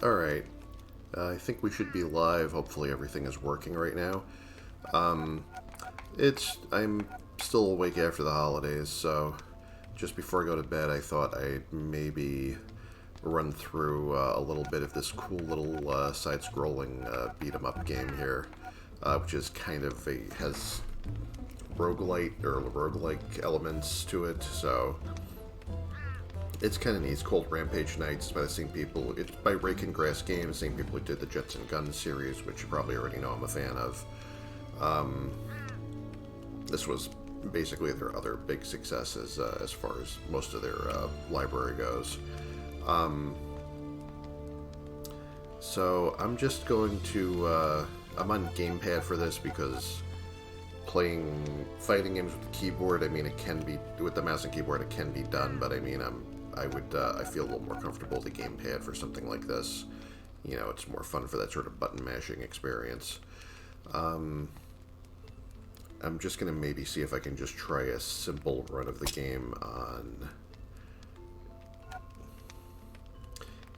Alright. I think we should be live. Hopefully everything is working right now. I'm still awake after the holidays, so just before I go to bed, I thought I'd maybe run through a little bit of this cool little side-scrolling beat-em-up game here, which is kind of has roguelike elements to it, so it's kind of neat. It's called Rampage Knights. It's by the same people. It's by Rake and Grass Games, same people who did the Jets and Guns series, which you probably already know I'm a fan of. This was basically their other big successes as far as most of their library goes. So I'm just going to... I'm on gamepad for this because playing fighting games with the keyboard, I mean, it can be... With the mouse and keyboard, it can be done, but I mean, I feel a little more comfortable with the gamepad for something like this. You know, it's more fun for that sort of button mashing experience. I'm just going to maybe see if I can just try a simple run of the game on...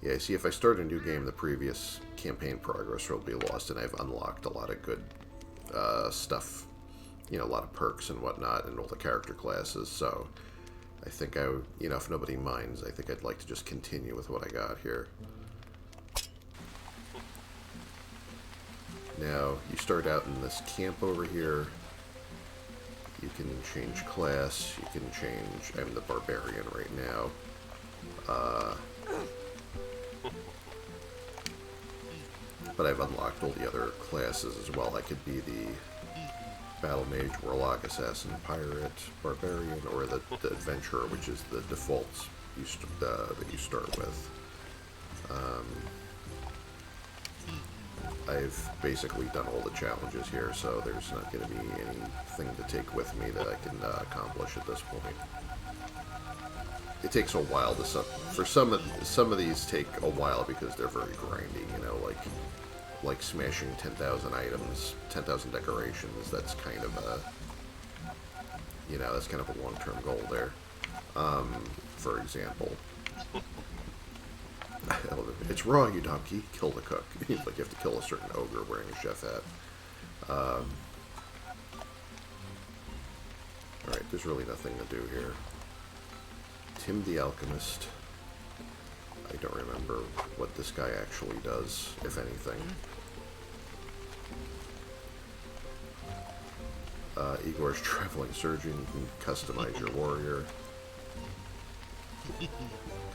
Yeah, see, if I start a new game, the previous campaign progress will be lost, and I've unlocked a lot of good stuff. You know, a lot of perks and whatnot, and all the character classes, so I think if nobody minds, I think I'd like to just continue with what I got here. Now, you start out in this camp over here. You can change class, you can change... I'm the barbarian right now. But I've unlocked all the other classes as well. I could be the Battle Mage, Warlock, Assassin, Pirate, Barbarian, or the Adventurer, which is the default that you start with. I've basically done all the challenges here, so there's not going to be anything to take with me that I can accomplish at this point. It takes a while to for some of these take a while because they're very grindy, you know, like smashing 10,000 items, 10,000 decorations. That's kind of a long-term goal there. For example, it's raw, you donkey. Kill the cook. Like you have to kill a certain ogre wearing a chef hat. Alright, there's really nothing to do here. Tim the Alchemist. I don't remember what this guy actually does, if anything. Igor's Traveling Surgeon. You can customize your warrior.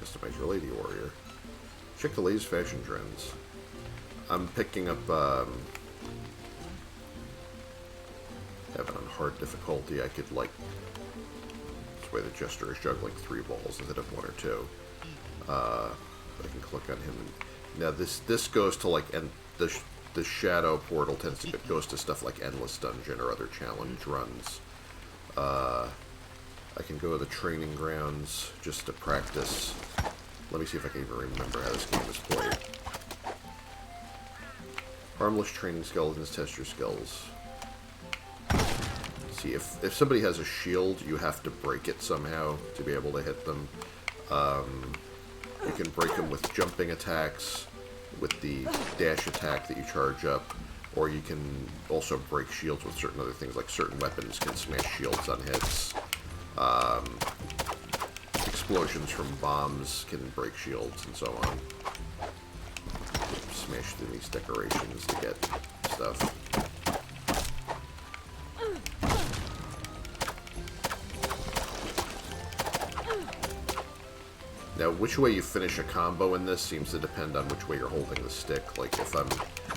Customize your lady warrior. Check the latest fashion trends. I'm picking up, have it on hard difficulty. I could, like, this way the Jester is juggling 3 balls instead of 1 or 2. I can click on him. Now this goes to, like, the Shadow Portal goes to stuff like Endless Dungeon or other challenge runs. I can go to the training grounds just to practice. Let me see if I can even remember how this game is played. Harmless training skeletons, test your skills. See, if somebody has a shield, you have to break it somehow to be able to hit them. You can break them with jumping attacks, with the dash attack that you charge up, or you can also break shields with certain other things, like certain weapons can smash shields on hits. Explosions from bombs can break shields and so on. Smash through these decorations to get stuff. Now, which way you finish a combo in this seems to depend on which way you're holding the stick. Like, if I'm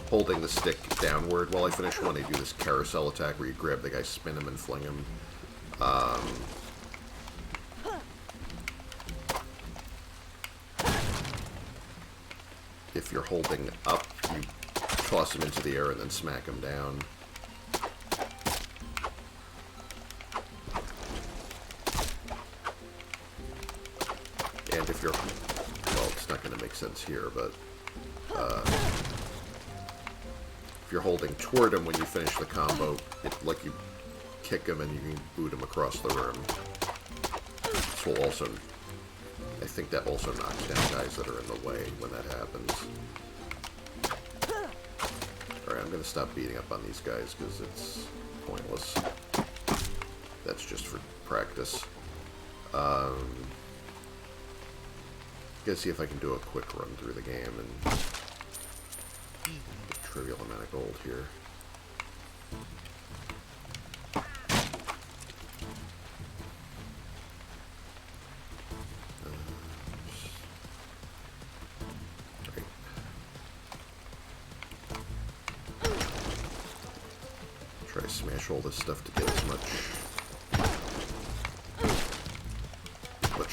holding the stick downward while I finish one, I do this carousel attack where you grab the guy, spin him, and fling him. If you're holding up, you toss him into the air and then smack him down. And if you're... Well, it's not going to make sense here, but... if you're holding toward him when you finish the combo, like you kick him and you can boot him across the room. This will also I think that also knocks down guys that are in the way when that happens. Alright, I'm going to stop beating up on these guys because it's pointless. That's just for practice. Gotta see if I can do a quick run through the game and get a trivial amount of gold here. Try to smash all this stuff to get as much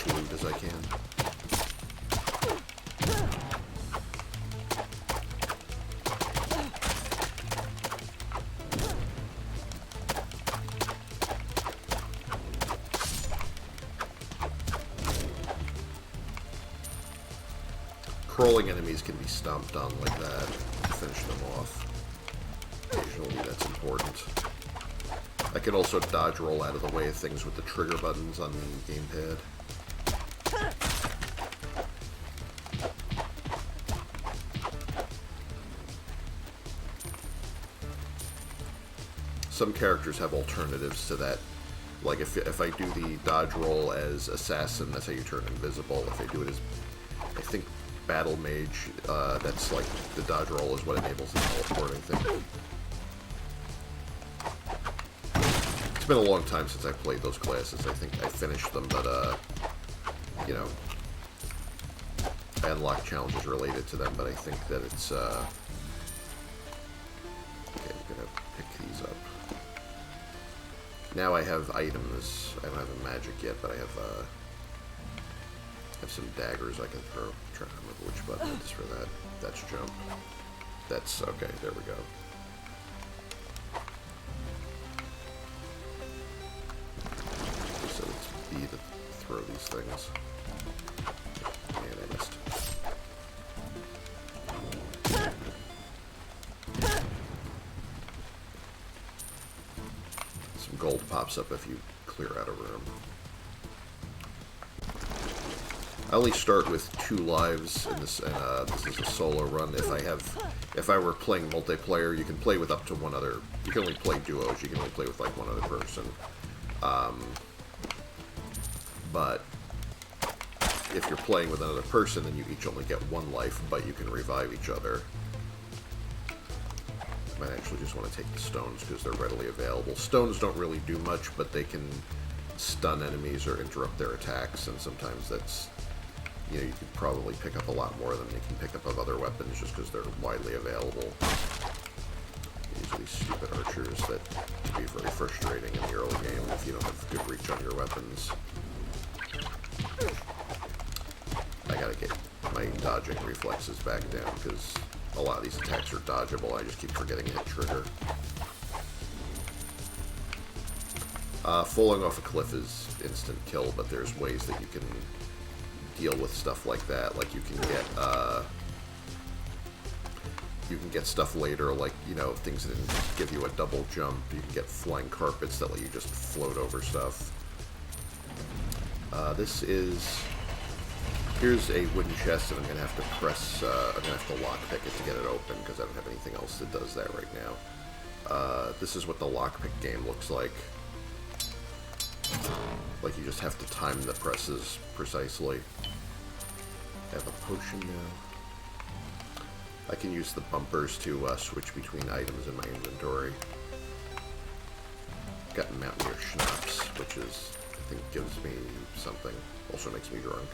loot as I can. Crawling enemies can be stomped on like that to finish them off. Occasionally that's important. I can also dodge roll out of the way of things with the trigger buttons on the gamepad. Some characters have alternatives to that. Like if I do the dodge roll as assassin, that's how you turn invisible. If I do it as, I think, battle mage, that's like the dodge roll is what enables the teleport, I think. It's been a long time since I played those classes. I think I finished them, but you know, I unlocked challenges related to them, but I think that it's okay, I'm gonna pick these up. Now I have items. I don't have a magic yet, but I have some daggers I can throw. I'm trying to remember which button it is for that. That's jump. That's okay. There we go. So it's B to throw these things. And I missed. Some gold pops up if you clear out a room. I only start with 2 lives in this, and this is a solo run. If I were playing multiplayer, you can play with up to one other. You can only play duos. You can only play with like one other person. But if you're playing with another person, then you each only get 1 life, but you can revive each other. I might actually just want to take the stones because they're readily available. Stones don't really do much, but they can stun enemies or interrupt their attacks, and sometimes that's, you know, you could probably pick up a lot more than you can pick up of other weapons just because they're widely available. These are these stupid archers that can be very frustrating in the early game if you don't have good reach on your weapons. I gotta get my dodging reflexes back down because a lot of these attacks are dodgeable. I just keep forgetting to hit trigger. Falling off a cliff is instant kill, but there's ways that you can deal with stuff like that. Like you can get stuff later, like, you know, things that give you a double jump. You can get flying carpets that let you just float over stuff. Here's a wooden chest, and I'm gonna have to press. I'm gonna have to lockpick it to get it open because I don't have anything else that does that right now. This is what the lockpick game looks like. Like you just have to time the presses precisely. I have a potion now. I can use the bumpers to switch between items in my inventory. Got Mountaineer Schnapps, which is, I think, gives me something. Also makes me drunk.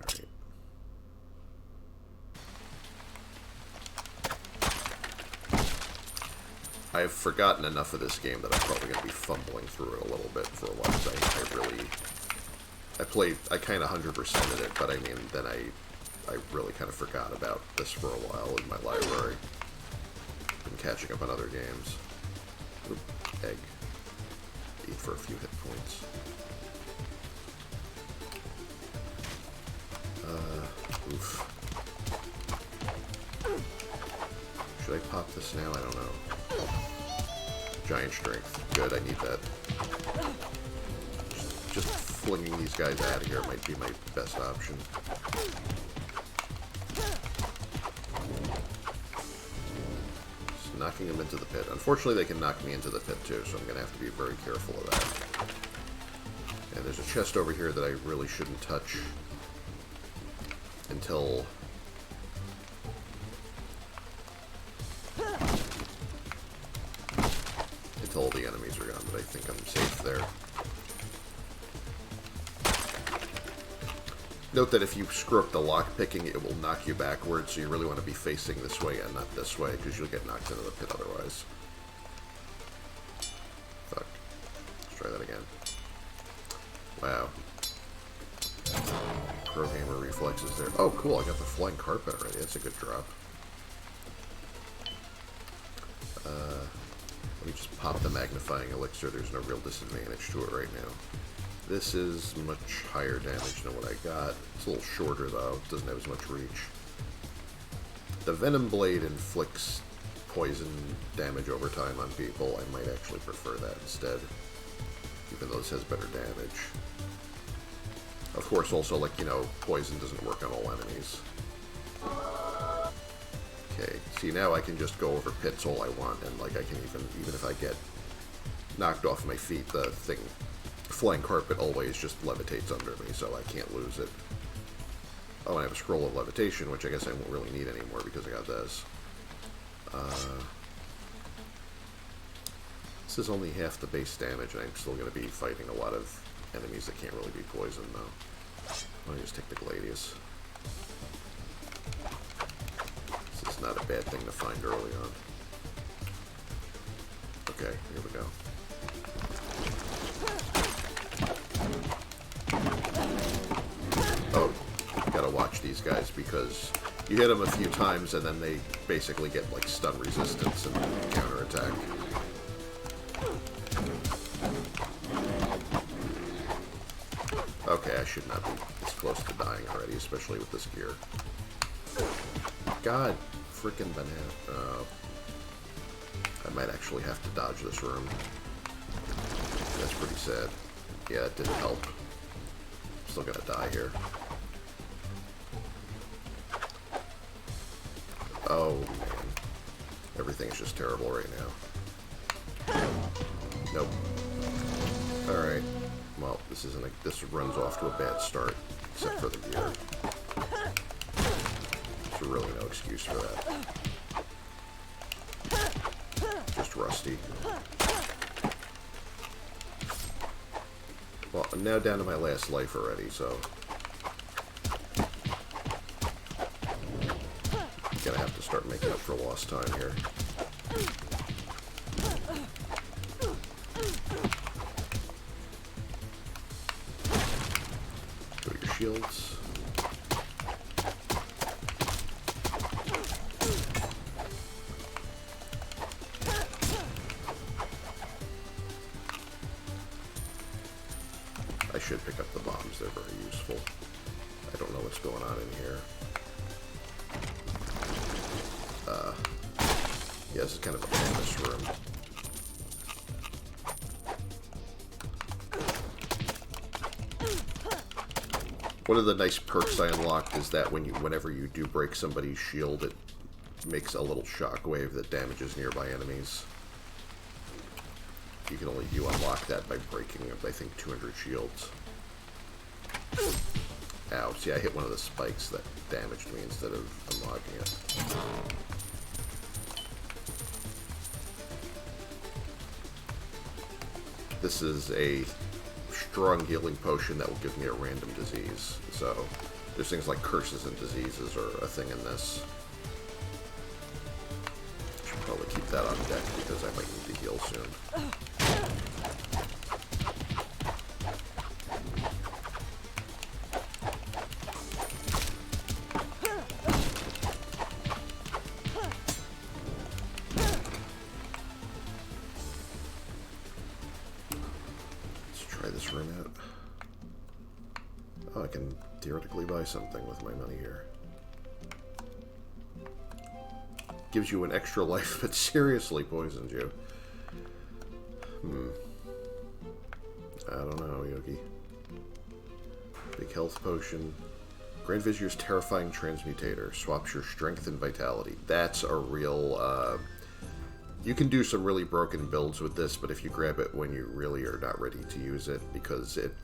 Alright. I've forgotten enough of this game that I'm probably going to be fumbling through it a little bit for a while. I kind of 100%ed it, but I mean, then I really kind of forgot about this for a while in my library. Been catching up on other games. Oop, egg. Eat for a few hit points. Oof. Should I pop this now? I don't know. Giant strength. Good, I need that. Just flinging these guys out of here might be my best option. Just knocking them into the pit. Unfortunately, they can knock me into the pit too, so I'm going to have to be very careful of that. And there's a chest over here that I really shouldn't touch until... all the enemies are gone, but I think I'm safe there. Note that if you screw up the lock picking, it will knock you backwards, so you really want to be facing this way and not this way, because you'll get knocked into the pit otherwise. Fuck. Let's try that again. Wow. Pro gamer reflexes there. Oh, cool, I got the flying carpet already. That's a good drop. Let me just pop the magnifying elixir. There's no real disadvantage to it right now. This is much higher damage than what I got. It's a little shorter though. It doesn't have as much reach. The Venom Blade inflicts poison damage over time on people. I might actually prefer that instead, even though this has better damage. Of course, also, like, you know, poison doesn't work on all enemies. Okay, see, now I can just go over pits all I want, and, like, I can even if I get knocked off my feet, the thing, flying carpet always just levitates under me, so I can't lose it. Oh, and I have a scroll of levitation, which I guess I won't really need anymore because I got this. This is only half the base damage, and I'm still going to be fighting a lot of enemies that can't really be poisoned, though. Let me just take the Gladius. This is not a bad thing to find early on. Okay, here we go. Oh, gotta watch these guys because you hit them a few times and then they basically get like stun resistance and counterattack. Okay, I should not be this close to dying already, especially with this gear. God, frickin' banana. I might actually have to dodge this room. That's pretty sad. Yeah, that didn't help. I'm still gonna die here. Oh, man. Everything's just terrible right now. Nope. Alright. Well, this isn't this runs off to a bad start, except for the gear. There's really no excuse for that. Just rusty. Well, I'm now down to my last life already, so I'm gonna have to start making up for lost time here. Go to your shields. I should pick up the bombs, they're very useful. I don't know what's going on in here. Yeah, this is kind of a famous room. One of the nice perks I unlocked is that whenever you do break somebody's shield, it makes a little shockwave that damages nearby enemies. You unlock that by breaking, I think, 200 shields. Ow, see, I hit one of the spikes that damaged me instead of unlocking it. This is a strong healing potion that will give me a random disease. So, there's things like curses and diseases are a thing in this. Should probably keep that on deck because I might need to heal soon. This room out. Oh, I can theoretically buy something with my money here. Gives you an extra life, but seriously poisons you. I don't know, Yogi. Big health potion. Grand Vizier's Terrifying Transmutator. Swaps your strength and vitality. That's a real, you can do some really broken builds with this, but if you grab it when you really are not ready to use it, because it,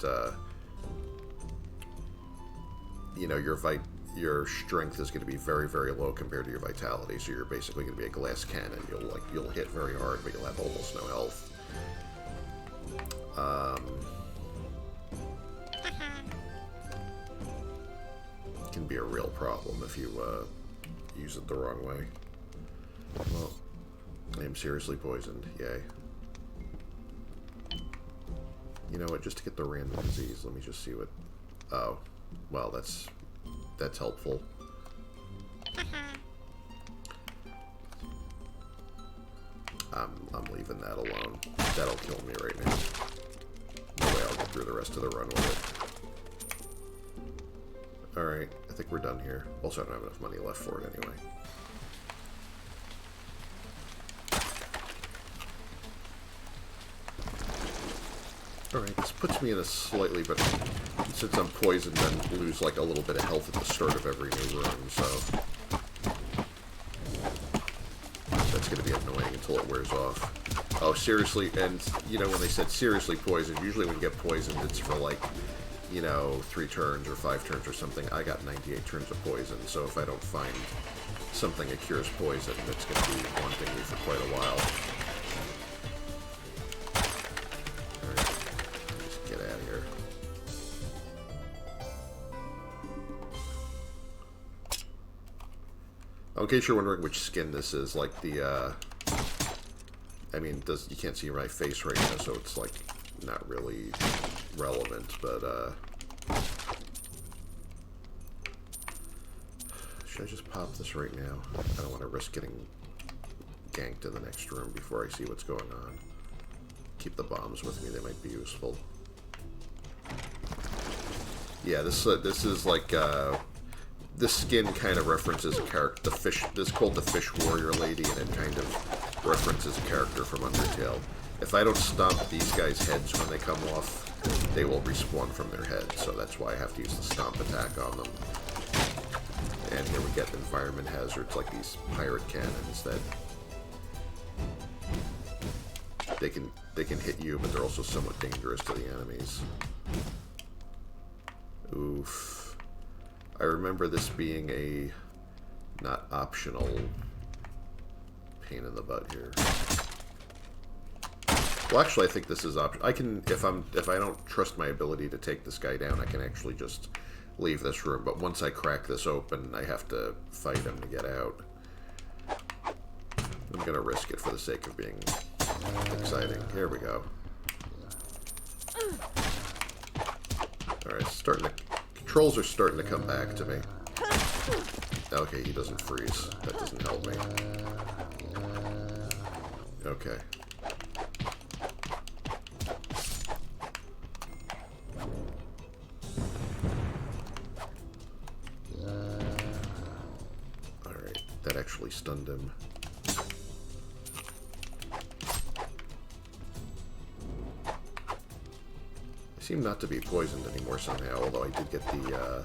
you know, your strength is going to be very, very low compared to your vitality, so you're basically going to be a glass cannon. You'll hit very hard, but you'll have almost no health. Can be a real problem if you use it the wrong way. Well, I am seriously poisoned. Yay. You know what? Just to get the random disease, let me just see what... Oh. Well, that's helpful. I'm leaving that alone. That'll kill me right now. No way I'll get through the rest of the run with it. Alright, I think we're done here. Also, I don't have enough money left for it anyway. Alright, this puts me in a slightly better... Since I'm poisoned, then lose like a little bit of health at the start of every new run, so... That's going to be annoying until it wears off. Oh, seriously, and, you know, when they said seriously poisoned, usually when you get poisoned, it's for like, you know, 3 turns or 5 turns or something. I got 98 turns of poison, so if I don't find something that cures poison, it's going to be haunting me for quite a while. In case you're wondering which skin this is, like the, I mean, you can't see my face right now, so it's, like, not really relevant, but, should I just pop this right now? I don't want to risk getting ganked in the next room before I see what's going on. Keep the bombs with me, they might be useful. Yeah, this is, like, this skin kind of references a character, the fish, this is called the Fish Warrior Lady, and it kind of references a character from Undertale. If I don't stomp these guys' heads when they come off, they will respawn from their head, so that's why I have to use the stomp attack on them. And here we get environment hazards, like these pirate cannons that they can hit you, but they're also somewhat dangerous to the enemies. Oof. I remember this being a not optional pain in the butt here. Well, actually, I think this is optional. I can, if I don't trust my ability to take this guy down, I can actually just leave this room. But once I crack this open, I have to fight him to get out. I'm gonna risk it for the sake of being exciting. Here we go. All right, starting to. Controls are starting to come back to me. Okay, he doesn't freeze. That doesn't help me. Okay. Alright, that actually stunned him. Seem not to be poisoned anymore somehow, although I did get the,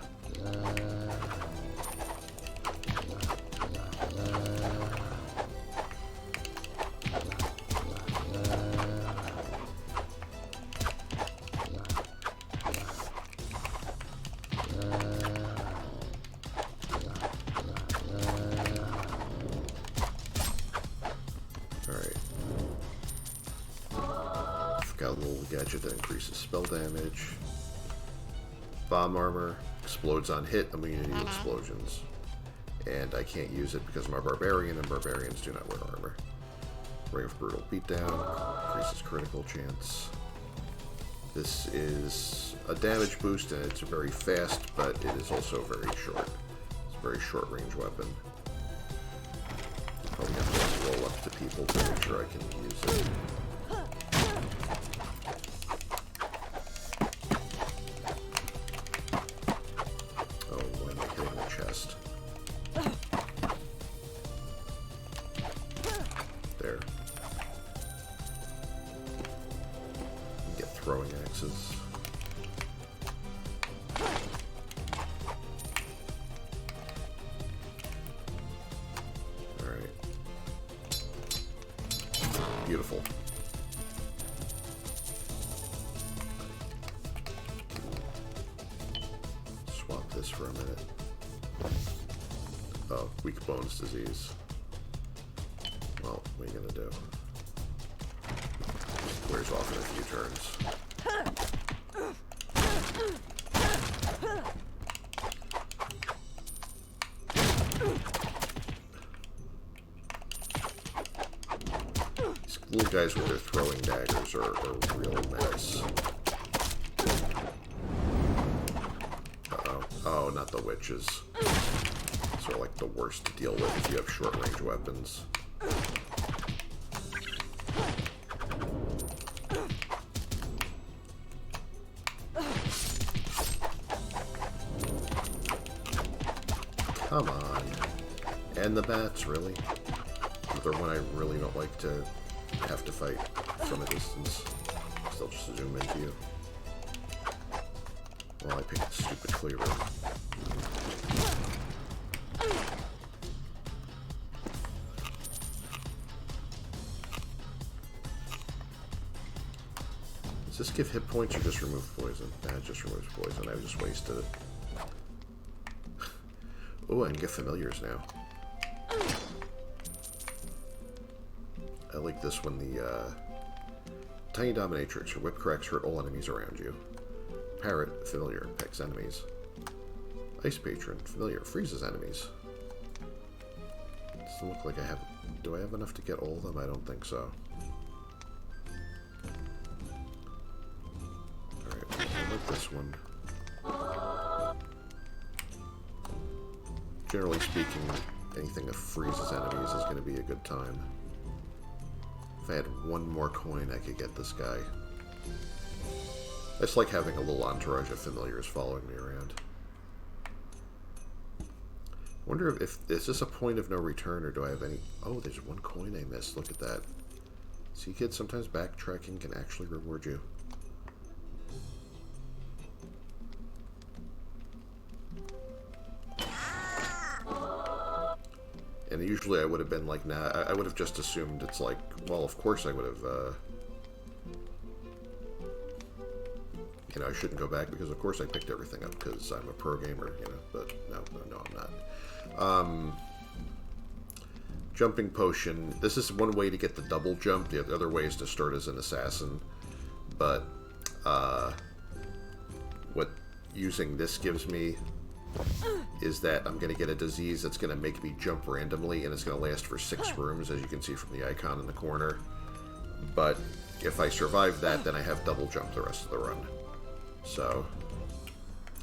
gadget that increases spell damage. Bomb armor explodes on hit, immunity to explosions. And I can't use it because I'm a barbarian, and barbarians do not wear armor. Ring of Brutal Beatdown increases critical chance. This is a damage boost, and it's very fast, but it is also very short. It's a very short range weapon. Probably have to roll up to people to make sure I can use it. careful. Swap this for a minute. Oh, weak bones disease. Well, what are you gonna do? Just wears off in a few turns. These little guys with their throwing daggers are a real mess. Uh-oh. Oh, not the witches. These are like the worst to deal with if you have short-range weapons. Come on. And the bats, really? They're one I really don't like to have to fight from a distance. They'll just zoom into you. Well, I picked the stupid cleaver. Does this give hit points or just remove poison? Nah, it just removes poison. I just wasted it. Oh, I can get familiars now. I like this one, the Tiny Dominatrix. Your whip cracks hurt all enemies around you. Parrot, familiar, pecks enemies. Ice Patron, familiar, freezes enemies. Doesn't look like I have... Do I have enough to get all of them? I don't think so. Alright, I like this one. Generally speaking, anything that freezes enemies is going to be a good time. If I had one more coin, I could get this guy. It's like having a little entourage of familiars following me around. I wonder if is this a point of no return, or do I have any... Oh, there's one coin I missed. Look at that. See, kids, sometimes backtracking can actually reward you. And usually I would have been like, nah, I would have just assumed it's like, well, of course I would have, you know, I shouldn't go back because of course I picked everything up because I'm a pro gamer, you know, but no, I'm not. Jumping potion. This is one way to get the double jump. The other way is to start as an assassin, but, what using this gives me is that I'm going to get a disease that's going to make me jump randomly, and it's going to last for 6 rooms, as you can see from the icon in the corner. But if I survive that, then I have double jump the rest of the run. So,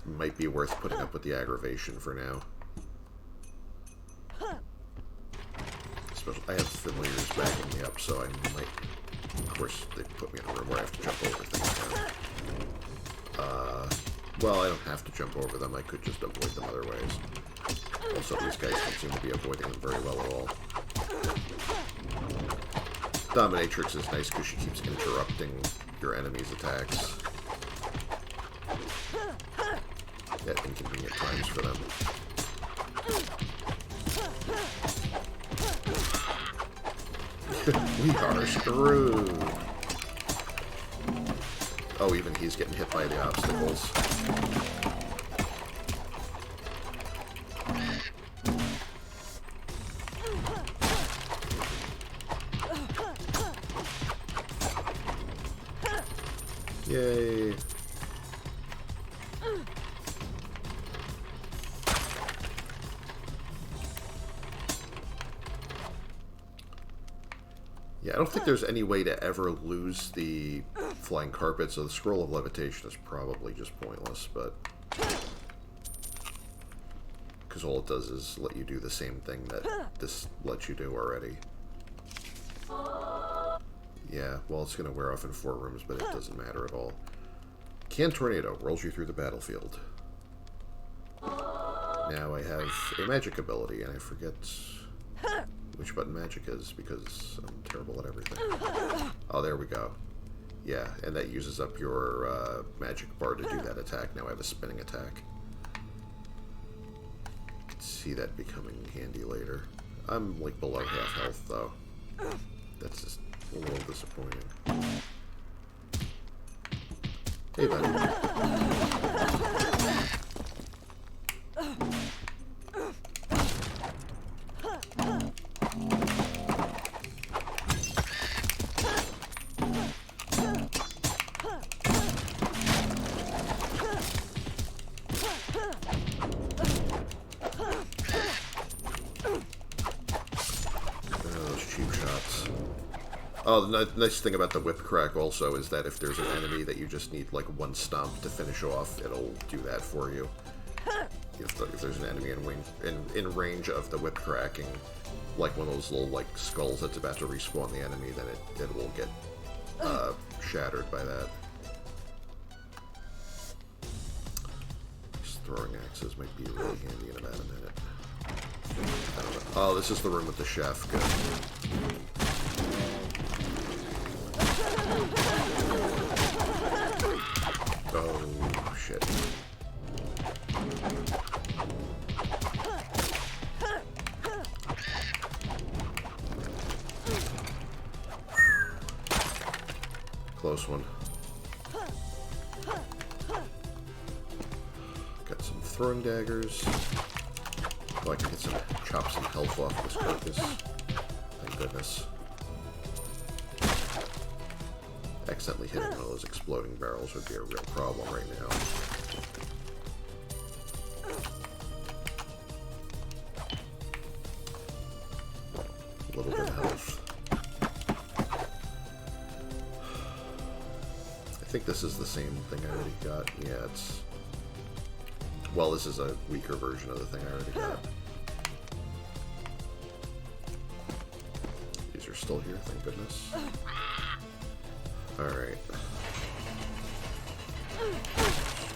it might be worth putting up with the aggravation for now. Especially, I have familiars backing me up, so I might... Of course, they put me in a room where I have to jump over things now. Well, I don't have to jump over them. I could just avoid them other ways. Also, these guys don't seem to be avoiding them very well at all. Dominatrix is nice because she keeps interrupting your enemy's attacks at inconvenient times for them. We are screwed. Oh, even he's getting hit by the obstacles. Yay. Yeah, I don't think there's any way to ever lose the flying carpet, so the scroll of levitation is probably just pointless, but... Because all it does is let you do the same thing that this lets you do already. Yeah, well, it's going to wear off in 4 rooms, but it doesn't matter at all. Can Tornado rolls you through the battlefield. Now I have a magic ability, and I forget which button magic is, because I'm terrible at everything. Oh, there we go. Yeah, and that uses up your magic bar to do that attack. Now I have a spinning attack. See that becoming handy later. I'm like below half health, though. That's just A little disappointing. Hey, buddy. Oh, the nice thing about the whip crack also is that if there's an enemy that you just need like one stomp to finish off, it'll do that for you. If there's an enemy in range of the whip cracking, like one of those little like skulls that's about to respawn the enemy, then it will get shattered by that. These throwing axes might be really handy in about a minute. I don't know. Oh, this is the room with the chef. Good. Oh, shit. Close one. Got some throwing daggers. Oh, I can chop some health off this carcass. Thank goodness. Accidentally hitting one of those exploding barrels would be a real problem right now. A little bit of health. I think this is the same thing I already got. Yeah, it's... Well, this is a weaker version of the thing I already got. These are still here, thank goodness. Alright.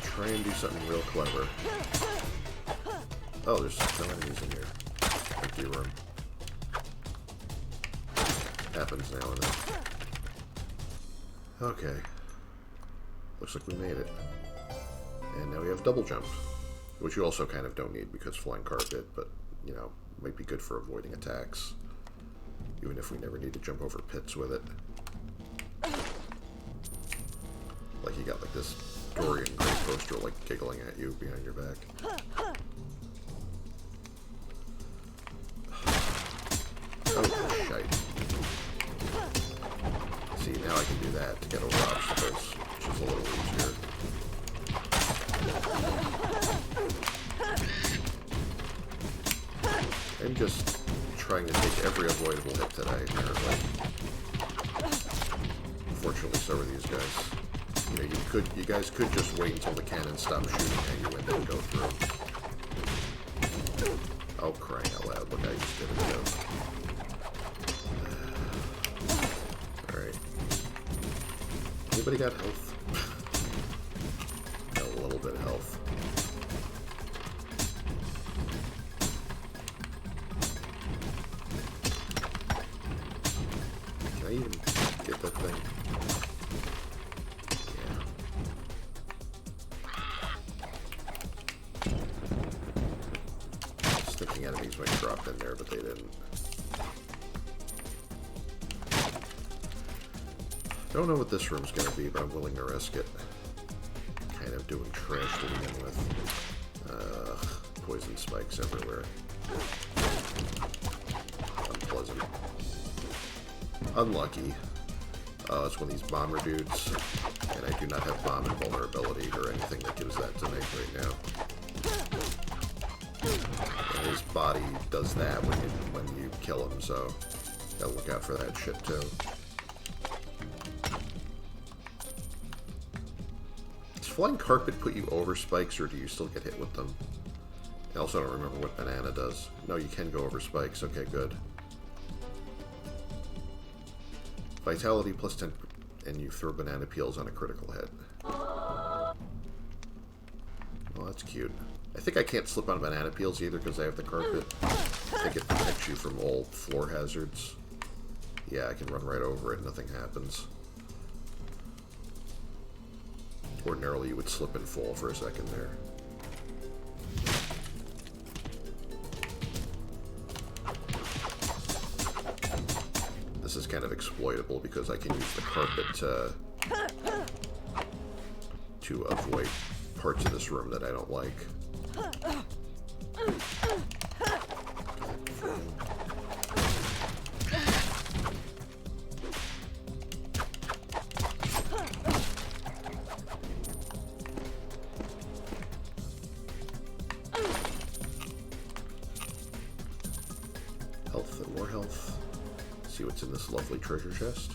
Try and do something real clever. Oh, there's no enemies in here. Empty room. Happens now and then. Okay. Looks like we made it. And now we have double jump. Which you also kind of don't need because flying carpet, but, you know, might be good for avoiding attacks. Even if we never need to jump over pits with it. Like you got like this Dorian Gray poster like giggling at you behind your back. Oh, shite. See, now I can do that to get over obstacles, which is a little easier. I'm just trying to take every avoidable hit today, apparently. Unfortunately, so are these guys. You know, you guys could just wait until the cannon stops shooting at you and then go through. Oh, crying out loud! Look, I just did it again. All right. Anybody got health? Got a little bit of health. Can I even get that thing? Enemies might drop in there, but they didn't. Don't know what this room's gonna be, but I'm willing to risk it. Kind of doing trash to begin with. Poison spikes everywhere. Unpleasant. Unlucky. It's one of these bomber dudes, and I do not have bomb invulnerability or anything that gives that to me right now. And his body does that when you kill him, so gotta look out for that shit too. Does flying carpet put you over spikes, or do you still get hit with them? I also don't remember what banana does. No, you can go over spikes. Okay, good. Vitality plus 10, and you throw banana peels on a critical hit. Well, that's cute. I think I can't slip on banana peels either because I have the carpet. I think it protects you from all floor hazards. Yeah, I can run right over it, nothing happens. Ordinarily you would slip and fall for a second there. This is kind of exploitable because I can use the carpet to avoid parts of this room that I don't like. Health and more health. See what's in this lovely treasure chest.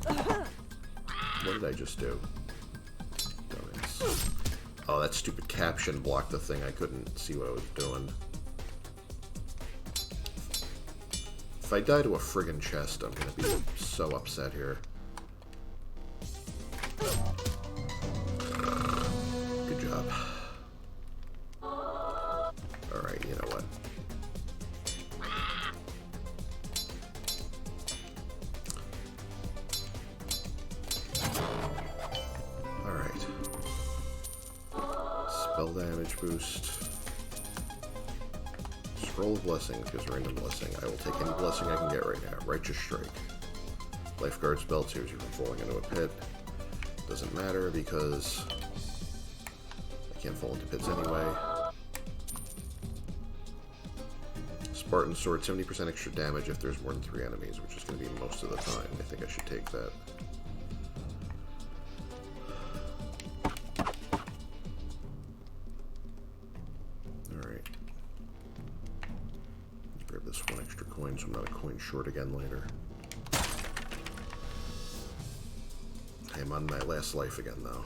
What did I just do? Oh, that stupid caption blocked the thing. I couldn't see what I was doing. If I die to a friggin' chest, I'm gonna be so upset here. Good job. Alright, you know what? Spell damage boost. Scroll of blessings gives random blessing. I will take any blessing I can get right now. Righteous strike. Lifeguard spell saves you from falling into a pit. Doesn't matter because I can't fall into pits anyway. Spartan sword, 70% extra damage if there's more than 3 enemies, which is going to be most of the time. I think I should take that. This one extra coin, so I'm not a coin short again later. I am on my last life again, though.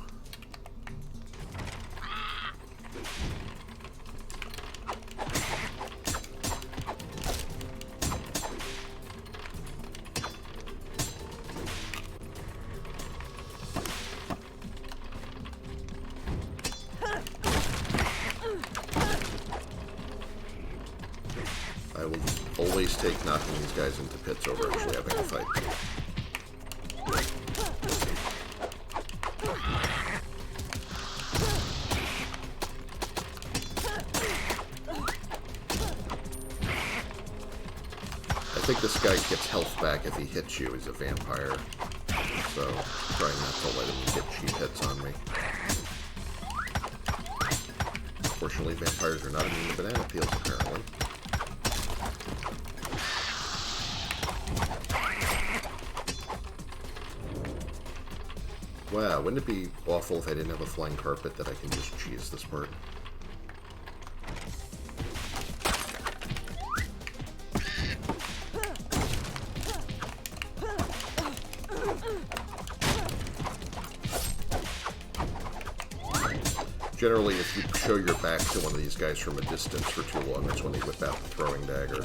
I will always take knocking these guys into pits over actually having a fight. I think this guy gets health back if he hits you. He's a vampire. So try not to let him get cheap hits on me. Fortunately, vampires are not immune to banana peels, apparently. Wow, wouldn't it be awful if I didn't have a flying carpet that I can just cheese this part? Generally, if you show your back to one of these guys from a distance for too long, that's when they whip out the throwing dagger.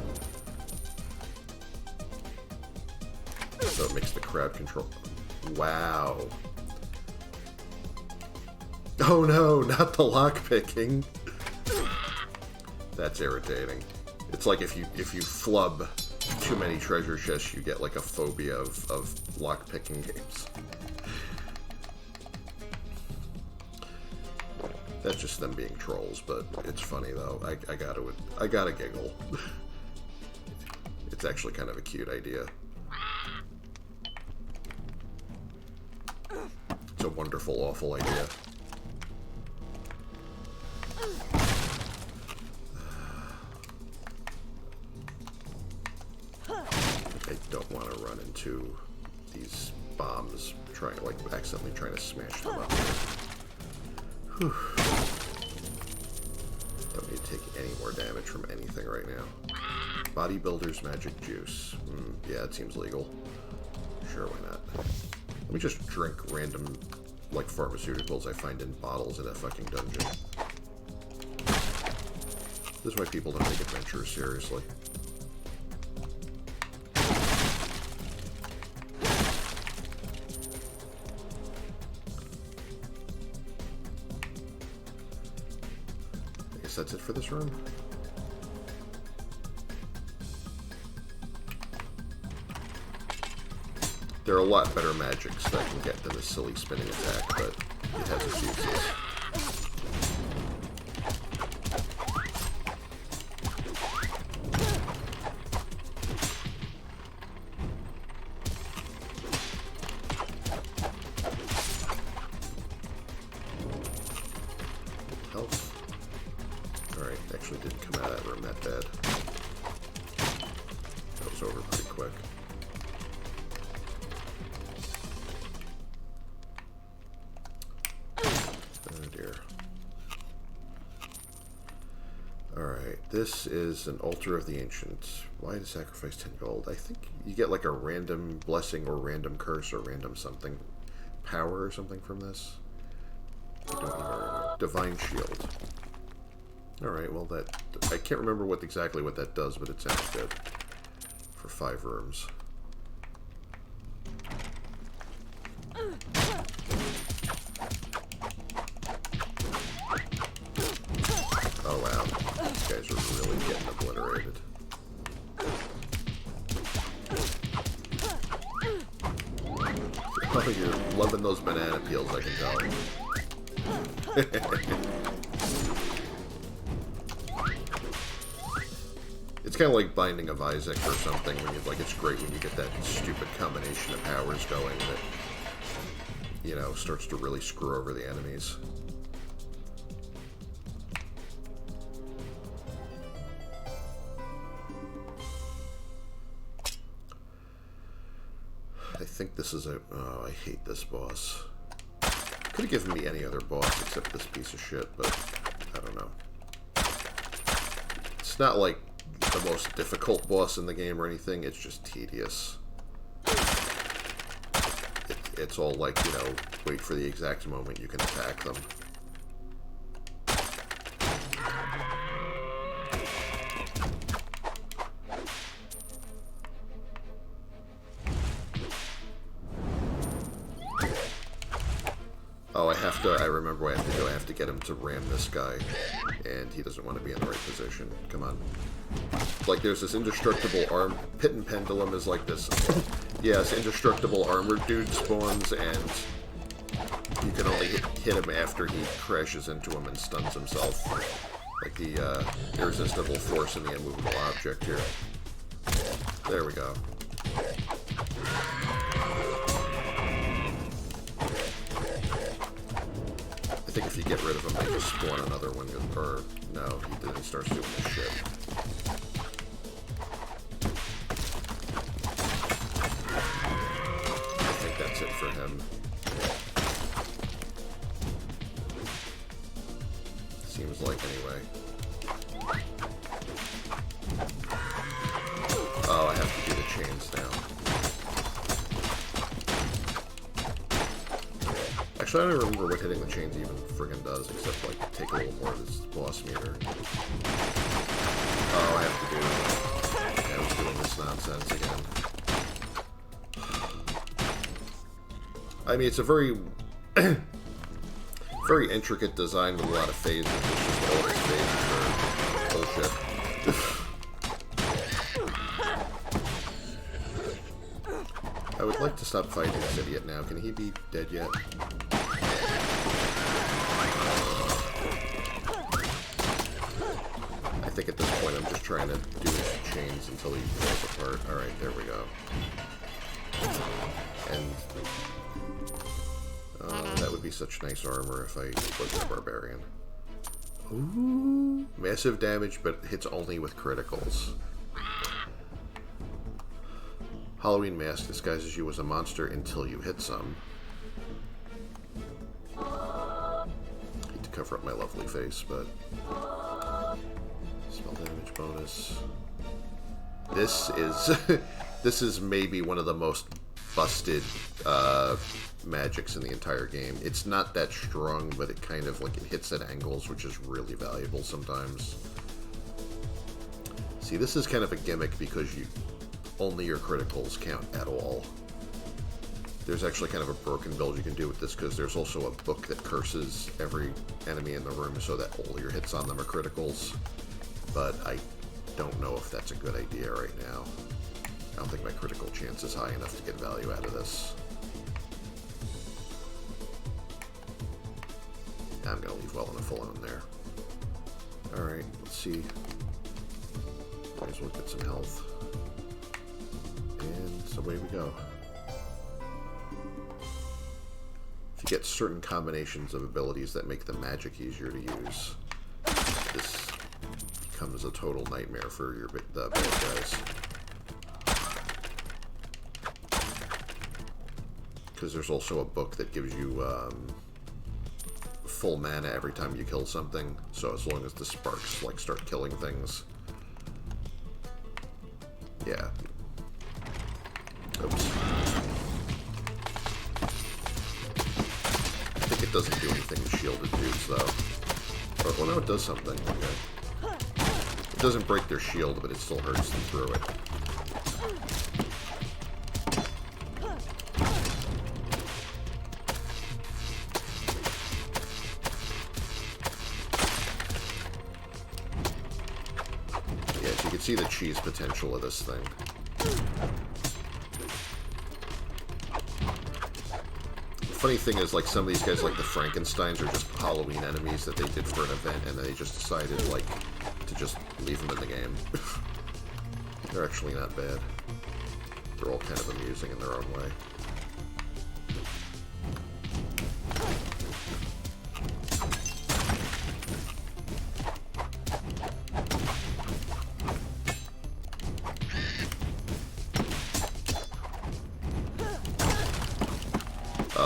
So it makes the crowd control. Wow. Oh no, not the lockpicking. That's irritating. It's like if you flub too many treasure chests, you get like a phobia of lockpicking games. That's just them being trolls, but it's funny though. I gotta giggle. It's actually kind of a cute idea. It's a wonderful, awful idea. I don't want to run into these bombs, accidentally trying to smash them up. Whew. Don't need to take any more damage from anything right now. Bodybuilder's magic juice. Yeah, it seems legal. Sure, why not? Let me just drink random, like, pharmaceuticals I find in bottles in a fucking dungeon. This is why people don't take adventures seriously. I guess that's it for this room. There are a lot better magics that I can get than this silly spinning attack, but it has its uses. health. Alright, actually didn't come out of that room that bad. That was over pretty quick. Oh dear. Alright, this is an Altar of the Ancients. Why to sacrifice 10 gold? I think you get like a random blessing or random curse or random something. Power or something from this. I don't remember. Divine Shield. Alright, well that... I can't remember exactly what that does, but it sounds good. For 5 rooms. Oh wow. These guys are really getting obliterated. Oh, you're loving those banana peels, I can tell. It's kind of like Binding of Isaac or something, when you like it's great when you get that stupid combination of powers going that, you know, starts to really screw over the enemies. I think this is a... Oh, I hate this boss. Could have given me any other boss except this piece of shit, but I don't know. It's not like the most difficult boss in the game or anything, it's just tedious. It's all like, you know, wait for the exact moment you can attack them. Oh, I remember what I have to do. I have to get him to ram this guy, and he doesn't want to be in the right position. Come on. Like, there's this indestructible arm... Pit and Pendulum is like this. Yes, indestructible armored dude spawns, and you can only hit him after he crashes into him and stuns himself. Like the irresistible force in the immovable object here. There we go. I think if you get rid of him, they just spawn another one, or no, he starts doing this shit. I think that's it for him. Seems like, anyway. Oh, I have to do the chains now. Actually, I don't remember what hitting the chains even friggin' does, except, like, take a little more of this boss meter. Oh, I have to do... Yeah, I was doing this nonsense again. I mean, it's a very... very intricate design with a lot of phases. It's just all these phases are bullshit. I would like to stop fighting this idiot now. Can he be dead yet? I think at this point I'm just trying to do his chains until he falls apart. Alright, there we go. And that would be such nice armor if I wasn't a barbarian. Ooh, massive damage, but hits only with criticals. Halloween mask disguises you as a monster until you hit some. Need to cover up my lovely face, but... Spell damage bonus. This is... this is maybe one of the most busted magics in the entire game. It's not that strong, but it kind of, like, it hits at angles, which is really valuable sometimes. See, this is kind of a gimmick because you... only your criticals count at all. There's actually kind of a broken build you can do with this because there's also a book that curses every enemy in the room so that all your hits on them are criticals. But I don't know if that's a good idea right now. I don't think my critical chance is high enough to get value out of this. I'm going to leave well enough alone there. Alright, let's see. Might as well get some health. And so away we go. get certain combinations of abilities that make the magic easier to use, this becomes a total nightmare for the bad guys. Because there's also a book that gives you full mana every time you kill something, so as long as the sparks like start killing things. Yeah. Oops. I think it doesn't do anything with shielded dudes, though. Well, no, it does something. Okay. It doesn't break their shield, but it still hurts them through it. Yeah, so you can see the cheese potential of this thing. Funny thing is, like, some of these guys, like the Frankensteins, are just Halloween enemies that they did for an event, and they just decided, like, to just leave them in the game. They're actually not bad. They're all kind of amusing in their own way.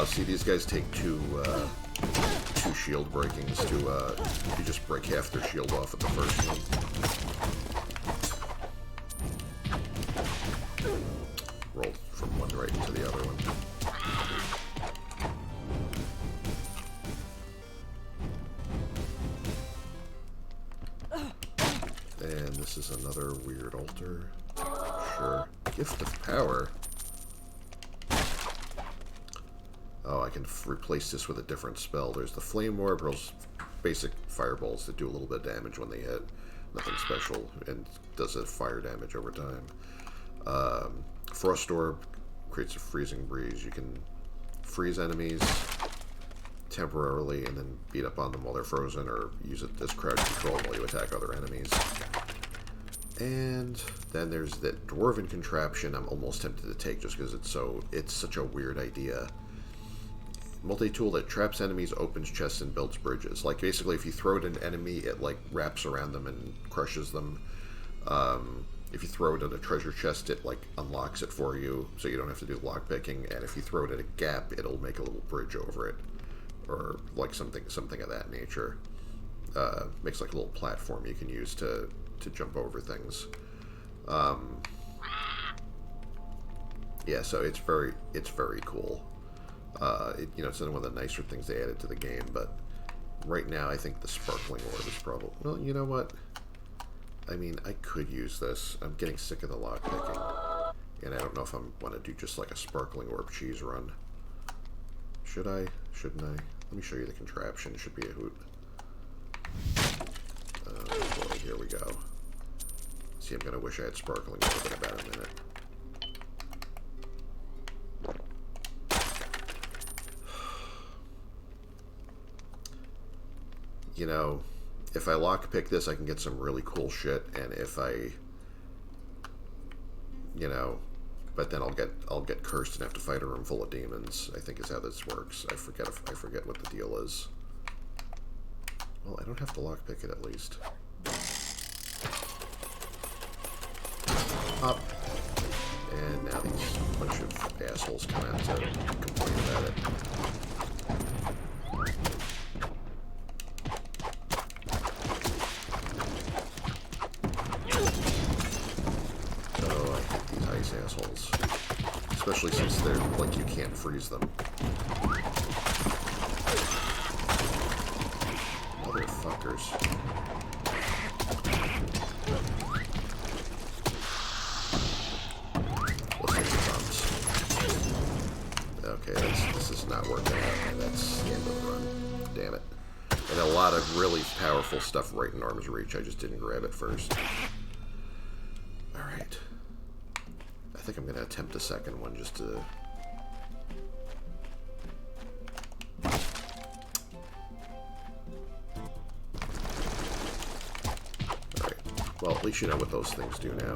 See, these guys take two shield breakings to, you just break half their shield off at the first one. Roll from one right into the other one. And this is another weird altar. Sure. Gift of Power. Oh, I can replace this with a different spell. There's the Flame Orb, those basic fireballs that do a little bit of damage when they hit. Nothing special, and does a fire damage over time. Frost Orb creates a freezing breeze. You can freeze enemies temporarily and then beat up on them while they're frozen, or use it as crowd control while you attack other enemies. And then there's that Dwarven Contraption I'm almost tempted to take just because it's such a weird idea. Multi-tool that traps enemies, opens chests, and builds bridges. Like, basically, if you throw it at an enemy, it, like, wraps around them and crushes them. If you throw it at a treasure chest, it, like, unlocks it for you, so you don't have to do lockpicking. And if you throw it at a gap, it'll make a little bridge over it. Or, like, something of that nature. Makes, like, a little platform you can use to jump over things. Yeah, so it's very cool. You know, it's one of the nicer things they added to the game, but right now I think the Sparkling Orb is probably... Well, you know what? I mean, I could use this. I'm getting sick of the lockpicking, and I don't know if I want to do just like a Sparkling Orb cheese run. Should I? Shouldn't I? Let me show you the contraption. It should be a hoot. Boy, here we go. See, I'm going to wish I had Sparkling Orb in about a minute. You know, if I lockpick this, I can get some really cool shit, and if I, you know, but then I'll get cursed and have to fight a room full of demons, I think is how this works. I forget what the deal is. Well, I don't have to lockpick it at least. Up. And now these bunch of assholes come out to complain about it. Assholes. Especially since they're, like, you can't freeze them. Motherfuckers. Let's hit the bumps. Okay, this is not working out, and that's the end of the run. Damn it. And a lot of really powerful stuff right in arm's reach. I just didn't grab it first. Alright. I think I'm going to attempt a second one just to... Alright. Well, at least you know what those things do now.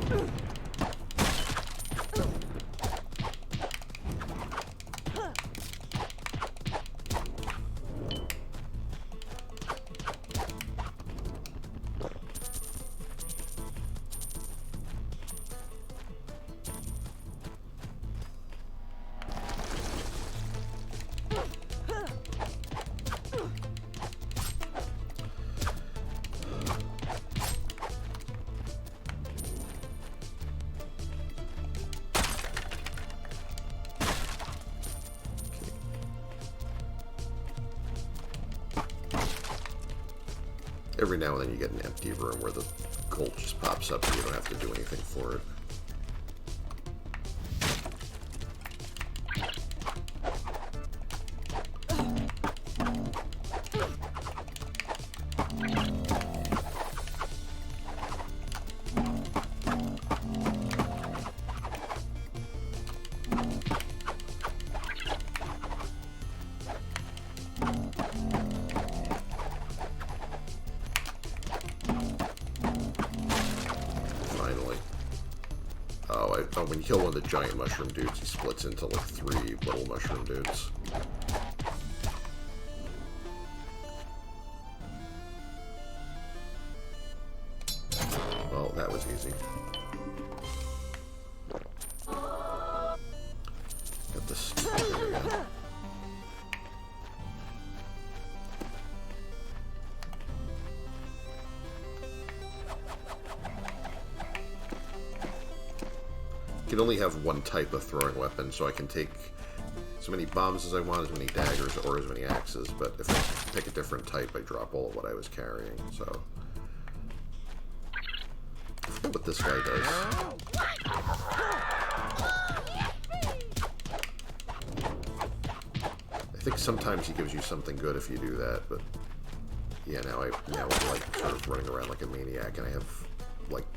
Every now and then you get an empty room where the gold just pops up and you don't have to do anything for it. Oh, when you kill one of the giant mushroom dudes, he splits into like 3 little mushroom dudes. Well, that was easy. Got this stupid thing again. I can only have one type of throwing weapon, so I can take as many bombs as I want, as many daggers, or as many axes, but if I pick a different type, I drop all of what I was carrying, so... I forget what this guy does. I think sometimes he gives you something good if you do that, but... Yeah, now I'm like, sort of running around like a maniac, and I have, like,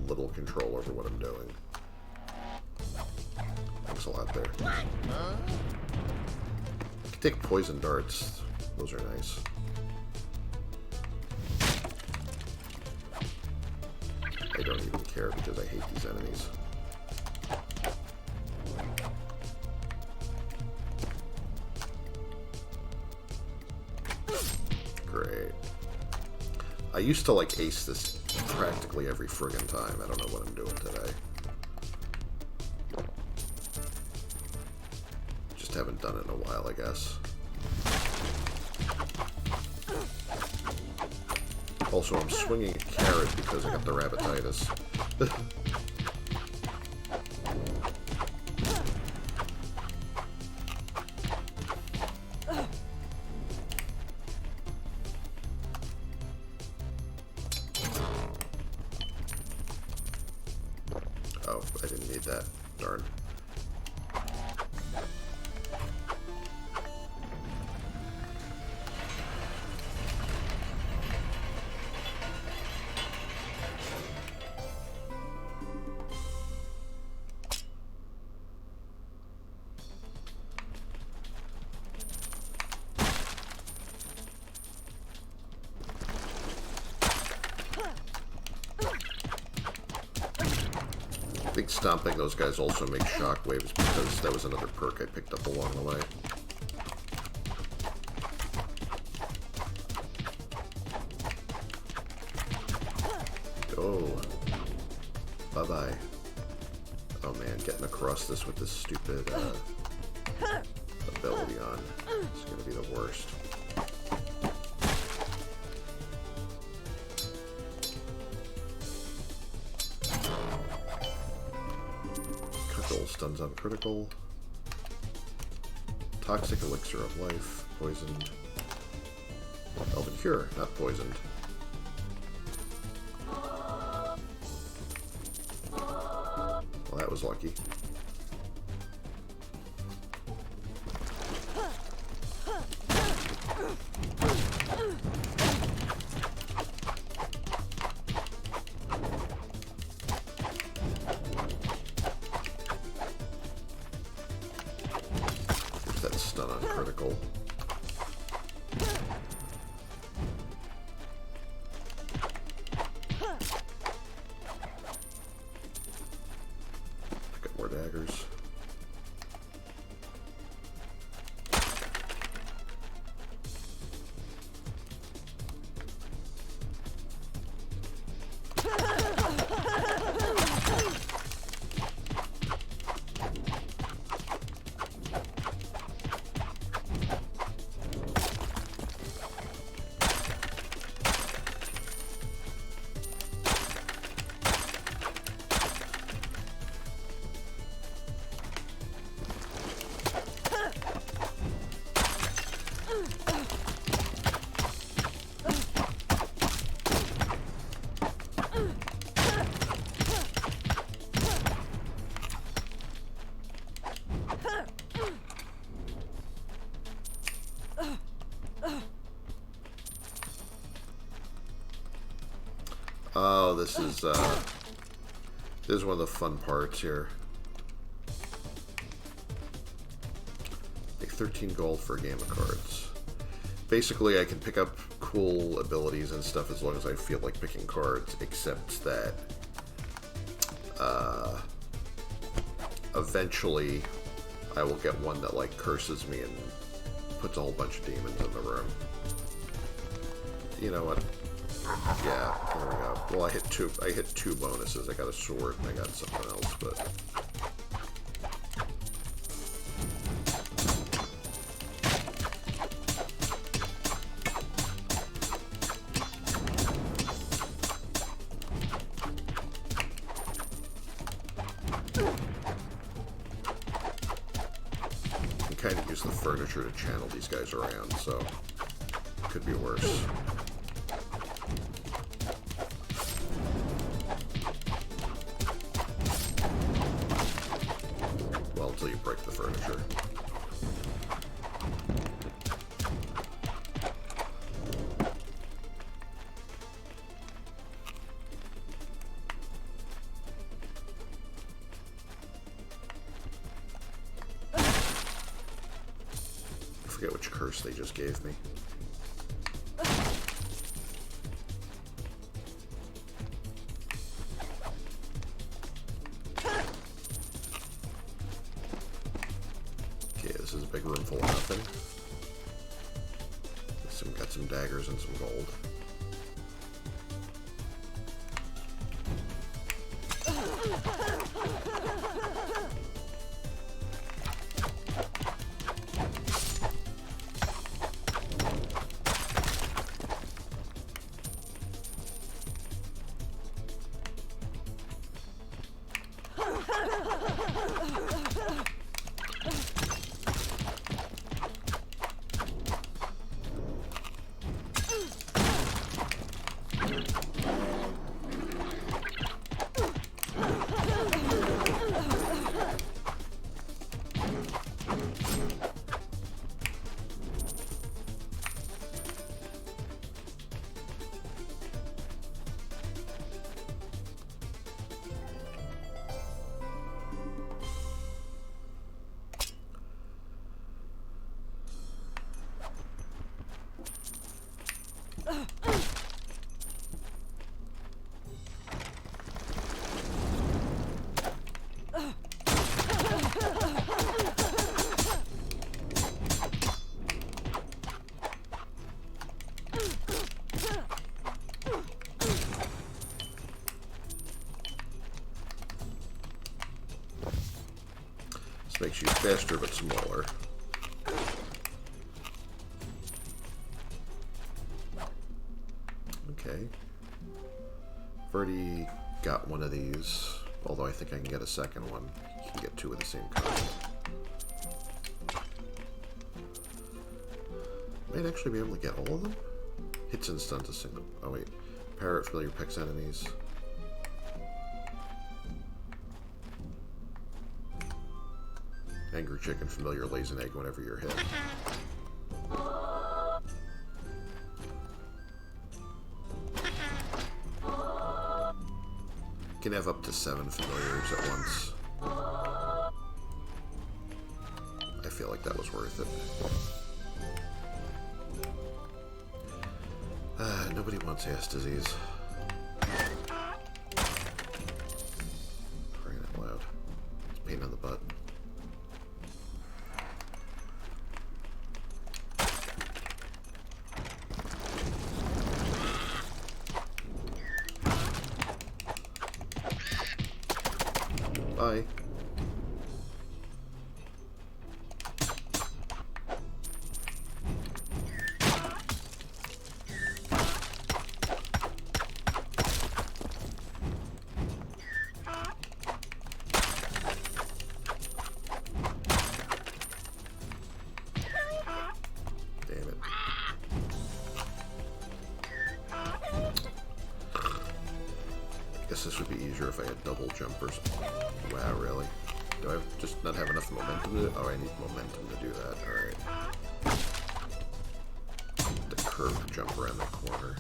little control over what I'm doing. Thanks a lot there. I can take poison darts. Those are nice. I don't even care because I hate these enemies. Great. I used to like ace this practically every friggin' time. I don't know what I'm doing today. Just haven't done it in a while, I guess. Also, I'm swinging a carrot because I got the rabbititis. Oh, I didn't need that. Darn. I think stomping those guys also makes shockwaves because that was another perk I picked up along the way. Oh. Bye-bye. Oh man, getting across this with this stupid ability on is going to be the worst. Stuns on critical. Toxic elixir of life. Poisoned. Elven cure, not poisoned. Well, that was lucky. Stun on critical. Pick up more daggers. Oh, this is one of the fun parts here. Like 13 gold for a game of cards. Basically, I can pick up cool abilities and stuff as long as I feel like picking cards, except that eventually I will get one that like curses me and puts a whole bunch of demons in the room. You know what? Yeah, there we go. Well, I hit two bonuses. I got a sword and I got something else, but I can kind of use the furniture to channel these guys around, so it could be worse. Until you break the furniture. I forget which curse they just gave me. This is a big room full of nothing. Got some daggers and some gold. This makes you faster but smaller. Okay. I've already got one of these, although I think I can get a second one. You can get two of the same kind. Might actually be able to get all of them? Hits and stuns a single. Oh wait. Parrot familiar picks enemies. Angry chicken familiar lays an egg whenever you're hit. You can have up to 7 familiars at once. I feel like that was worth it. Nobody wants ass disease. Crying out loud. It's a pain in the butt. Bye. This would be easier if I had double jumpers. Wow, really? Do I just not have enough momentum to do it? Oh, I need momentum to do that. Alright. The curved jump around the corner.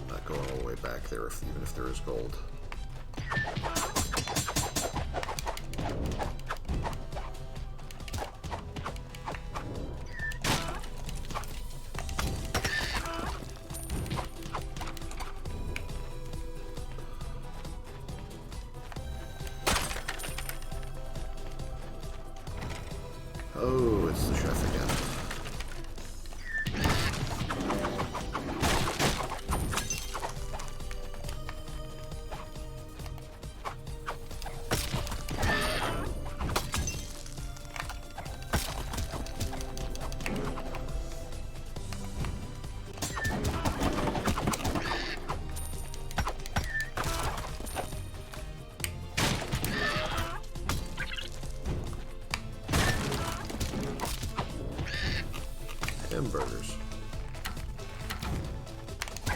I'm not going all the way back there, even if there is gold. Oh, it's the chef again. Hamburgers. Oh,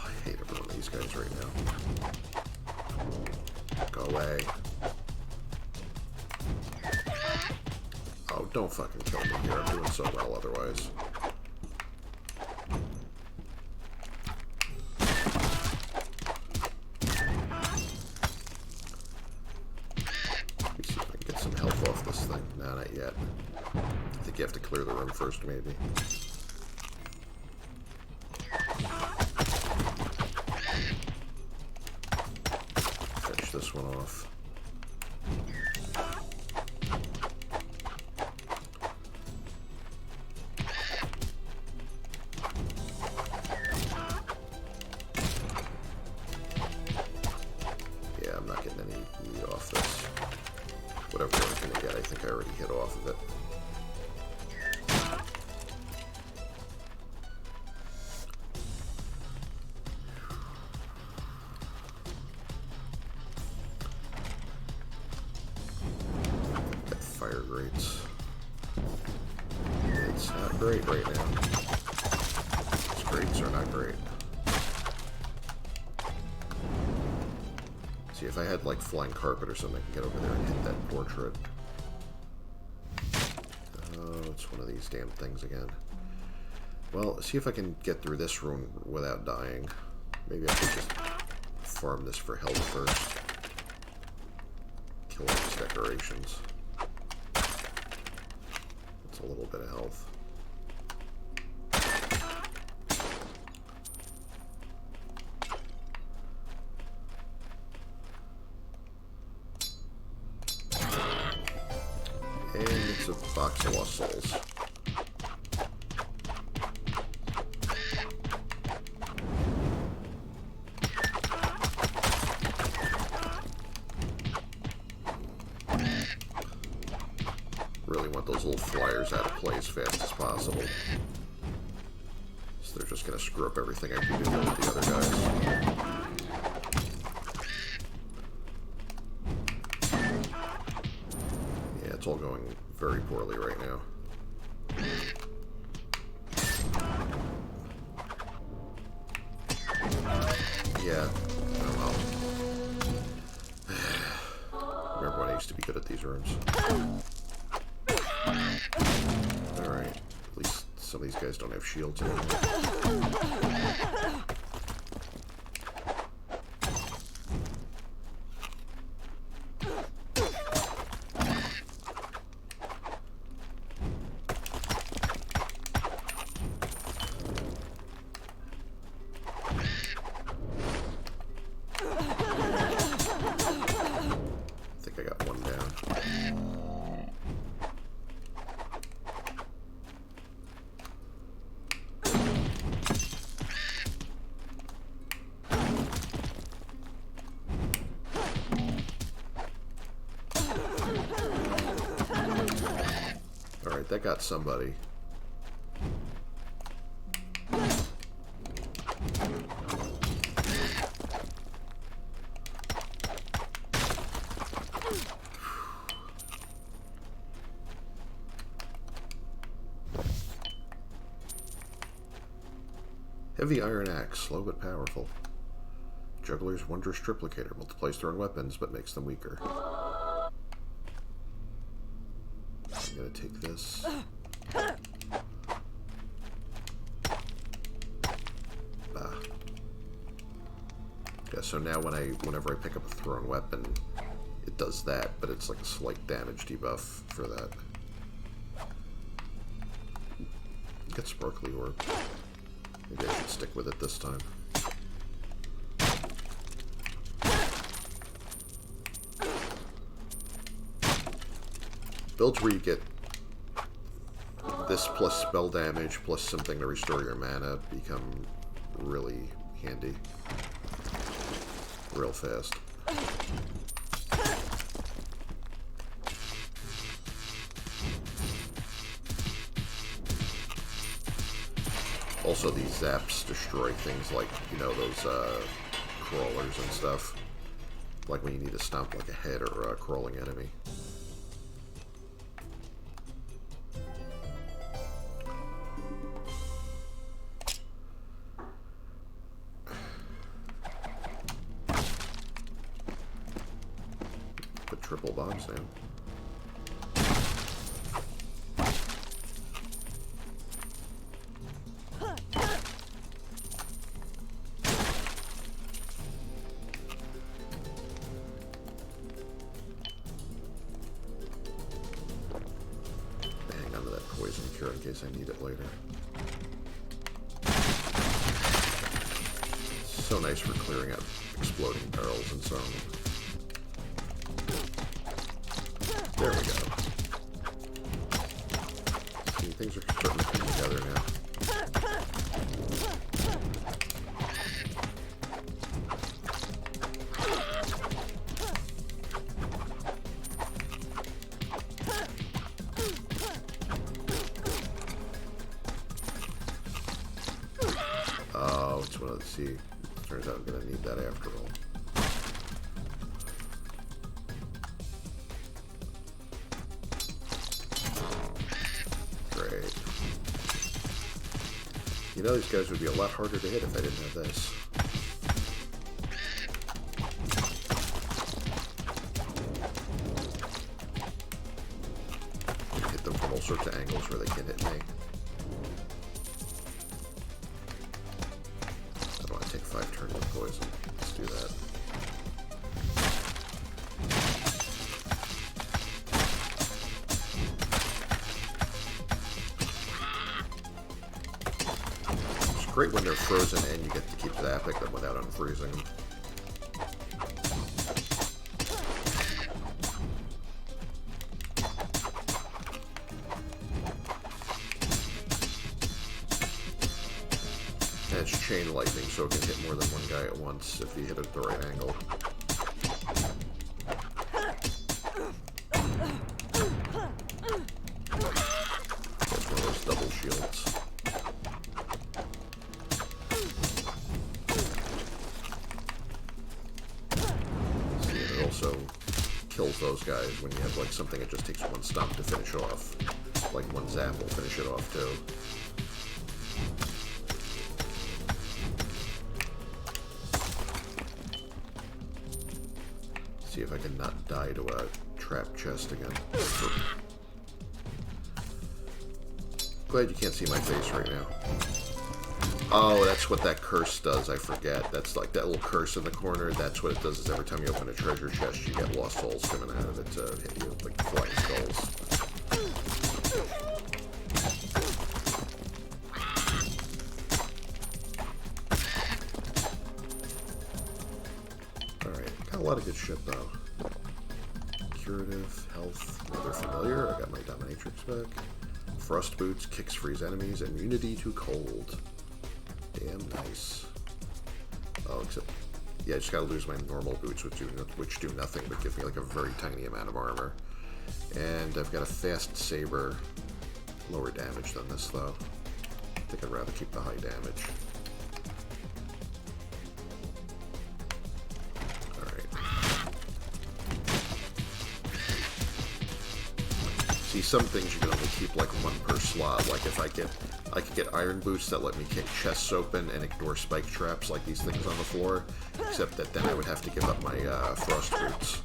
I hate every one of these guys right now. Go away. Oh, don't fucking kill me here. I'm doing so well otherwise. Let me see if I can get some health off this thing. No, not yet. I think you have to clear the room first, maybe. Finish this one off. Yeah, I'm not getting any meat off this. Whatever I was going to get, I think I already hit off of it. Got fire grates. It's not great right now. These grates are not great. See, if I had like flying carpet or something, I can get over there and hit that portrait. Oh, it's one of these damn things again. Well, see if I can get through this room without dying. Maybe I could just farm this for health first. Kill all these decorations. It's a little bit of health. And it's a box of lost souls. Really want those little flyers out of play as fast as possible. So they're just going to screw up everything I can do with the other guys. Yeah, it's all going very poorly right now. Yeah, oh well. Remember when I used to be good at these rooms. Alright, at least some of these guys don't have shields anymore. I think I got one down. Alright, that got somebody. Heavy iron axe, slow but powerful. Juggler's wondrous triplicator multiplies thrown weapons but makes them weaker. I'm gonna take this. Yeah, so now whenever I pick up a thrown weapon, it does that, but it's like a slight damage debuff for that. Get Sparkly Orb. Maybe I should stick with it this time. Builds where you get this plus spell damage plus something to restore your mana become really handy real fast. Also, these zaps destroy things like, you know, those crawlers and stuff. Like when you need to stomp like a head or a crawling enemy. Put triple bombs down. In case I need it later. So nice for clearing out exploding barrels and so on. There we go. See, things are starting to come together now. See, turns out I'm going to need that after all. Great. You know, these guys would be a lot harder to hit if I didn't have this. Hit them from all sorts of angles where they can hit me. 5 turns of poison. Let's do that. It's great when they're frozen and you get to keep zapping them without unfreezing them. It's chain lightning, so it can hit more than one guy at once if you hit it at the right angle. That's one of those double shields. See, and it also kills those guys when you have like something that just takes one stomp to finish off. Like one zap will finish it off too. See if I can not die to a trap chest again. Glad you can't see my face right now. Oh, that's what that curse does. I forget. That's like that little curse in the corner. That's what it does. Is every time you open a treasure chest, you get lost souls coming out of it to hit you with like flying skulls. A lot of good shit though. Curative, health, another familiar. I got my dominatrix back. Frost boots, kicks freeze enemies, immunity to cold. Damn nice. Oh, except yeah, I just gotta lose my normal boots, which do nothing but give me like a very tiny amount of armor. And I've got a fast saber, lower damage than this though. I think I'd rather keep the high damage. Some things you can only keep like one per slot. Like if I could get iron boots that let me kick chests open and ignore spike traps like these things on the floor. Except that then I would have to give up my frost boots.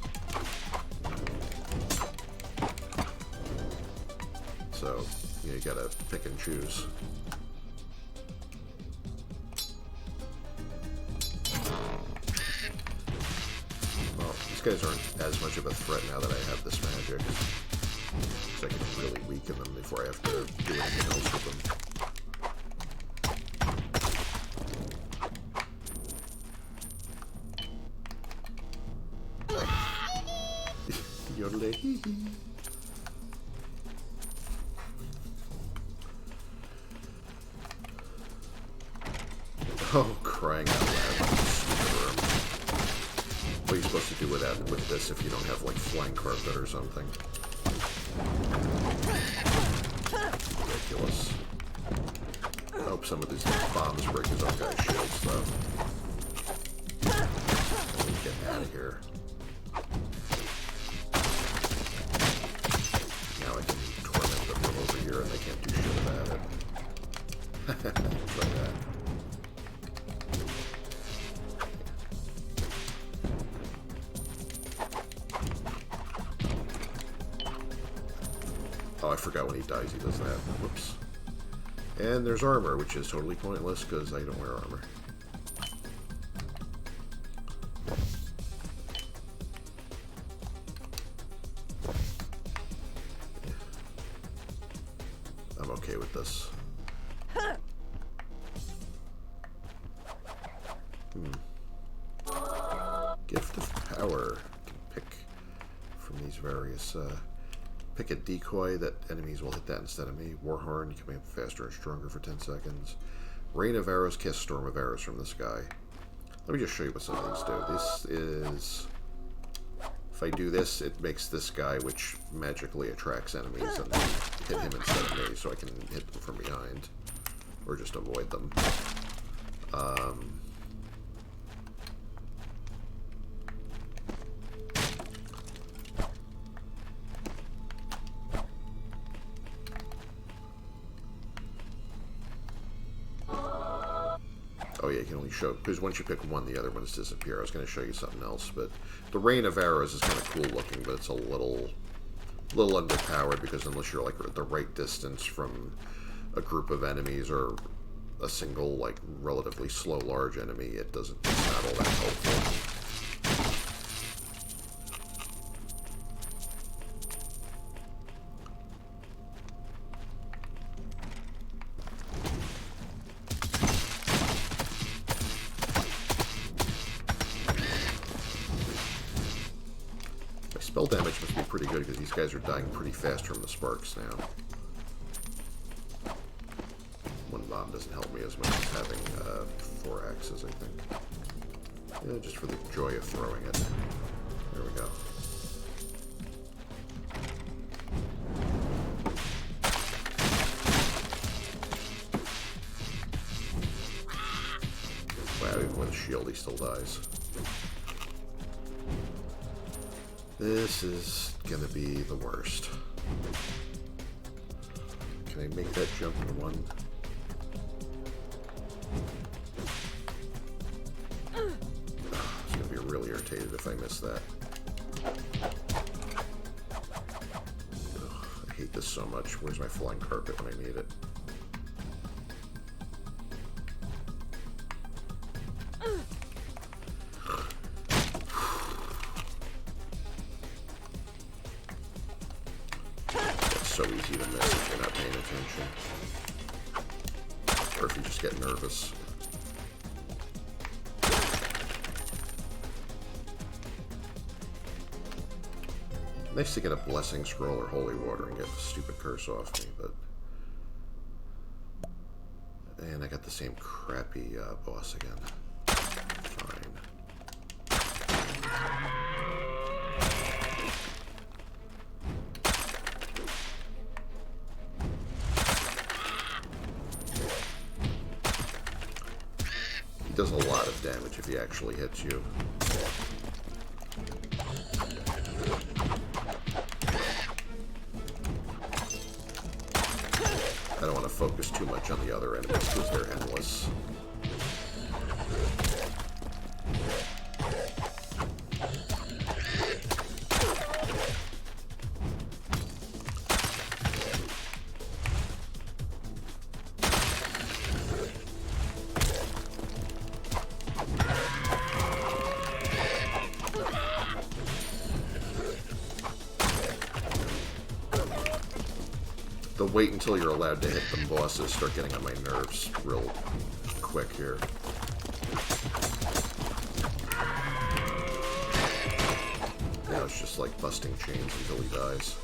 So you gotta pick and choose. guys aren't as much of a threat now that I have this magic. So I can really weaken them before I have to do anything else with them. Yodelay. Oh, crying out loud. What are you supposed to do with this if you don't have, like, flying carpet or something? Ridiculous. I hope some of these bombs break his own guy's shields, though. Get out of here. Now I can torment them from over here and they can't do shit about it. Try that. Oh, I forgot when he dies he does that. Whoops. And there's armor, which is totally pointless because I don't wear armor. I'm okay with this. Gift of power. You can pick from these various... Pick a decoy that enemies will hit that instead of me. Warhorn, you can make them faster and stronger for 10 seconds. Rain of arrows, cast storm of arrows from the sky. Let me just show you what some of these do. This is... If I do this, it makes this guy, which magically attracts enemies, and hit him instead of me, so I can hit them from behind. Or just avoid them. Oh yeah, you can only show, because once you pick one, the other ones disappear. I was going to show you something else, but the Rain of Arrows is kind of cool looking, but it's a little underpowered, because unless you're like at the right distance from a group of enemies or a single, like, relatively slow large enemy, it's not all that helpful. Spell damage must be pretty good because these guys are dying pretty fast from the sparks now. One bomb doesn't help me as much as having 4 axes, I think. Yeah, just for the joy of throwing it. There we go. Wow, even with a shield he still dies. This is gonna be the worst. Can I make that jump in one? Oh, it's gonna be really irritated if I miss that. Ugh, I hate this so much. Where's my flying carpet when I need it? So easy to miss if you're not paying attention. Or if you just get nervous. Nice to get a blessing scroll or holy water and get the stupid curse off me, but... And I got the same crappy boss again. Fine. He does a lot of damage if he actually hits you. I don't want to focus too much on the other enemies because they're endless. wait until you're allowed to hit them bosses start getting on my nerves real quick here. Now it's just like busting chains until he dies.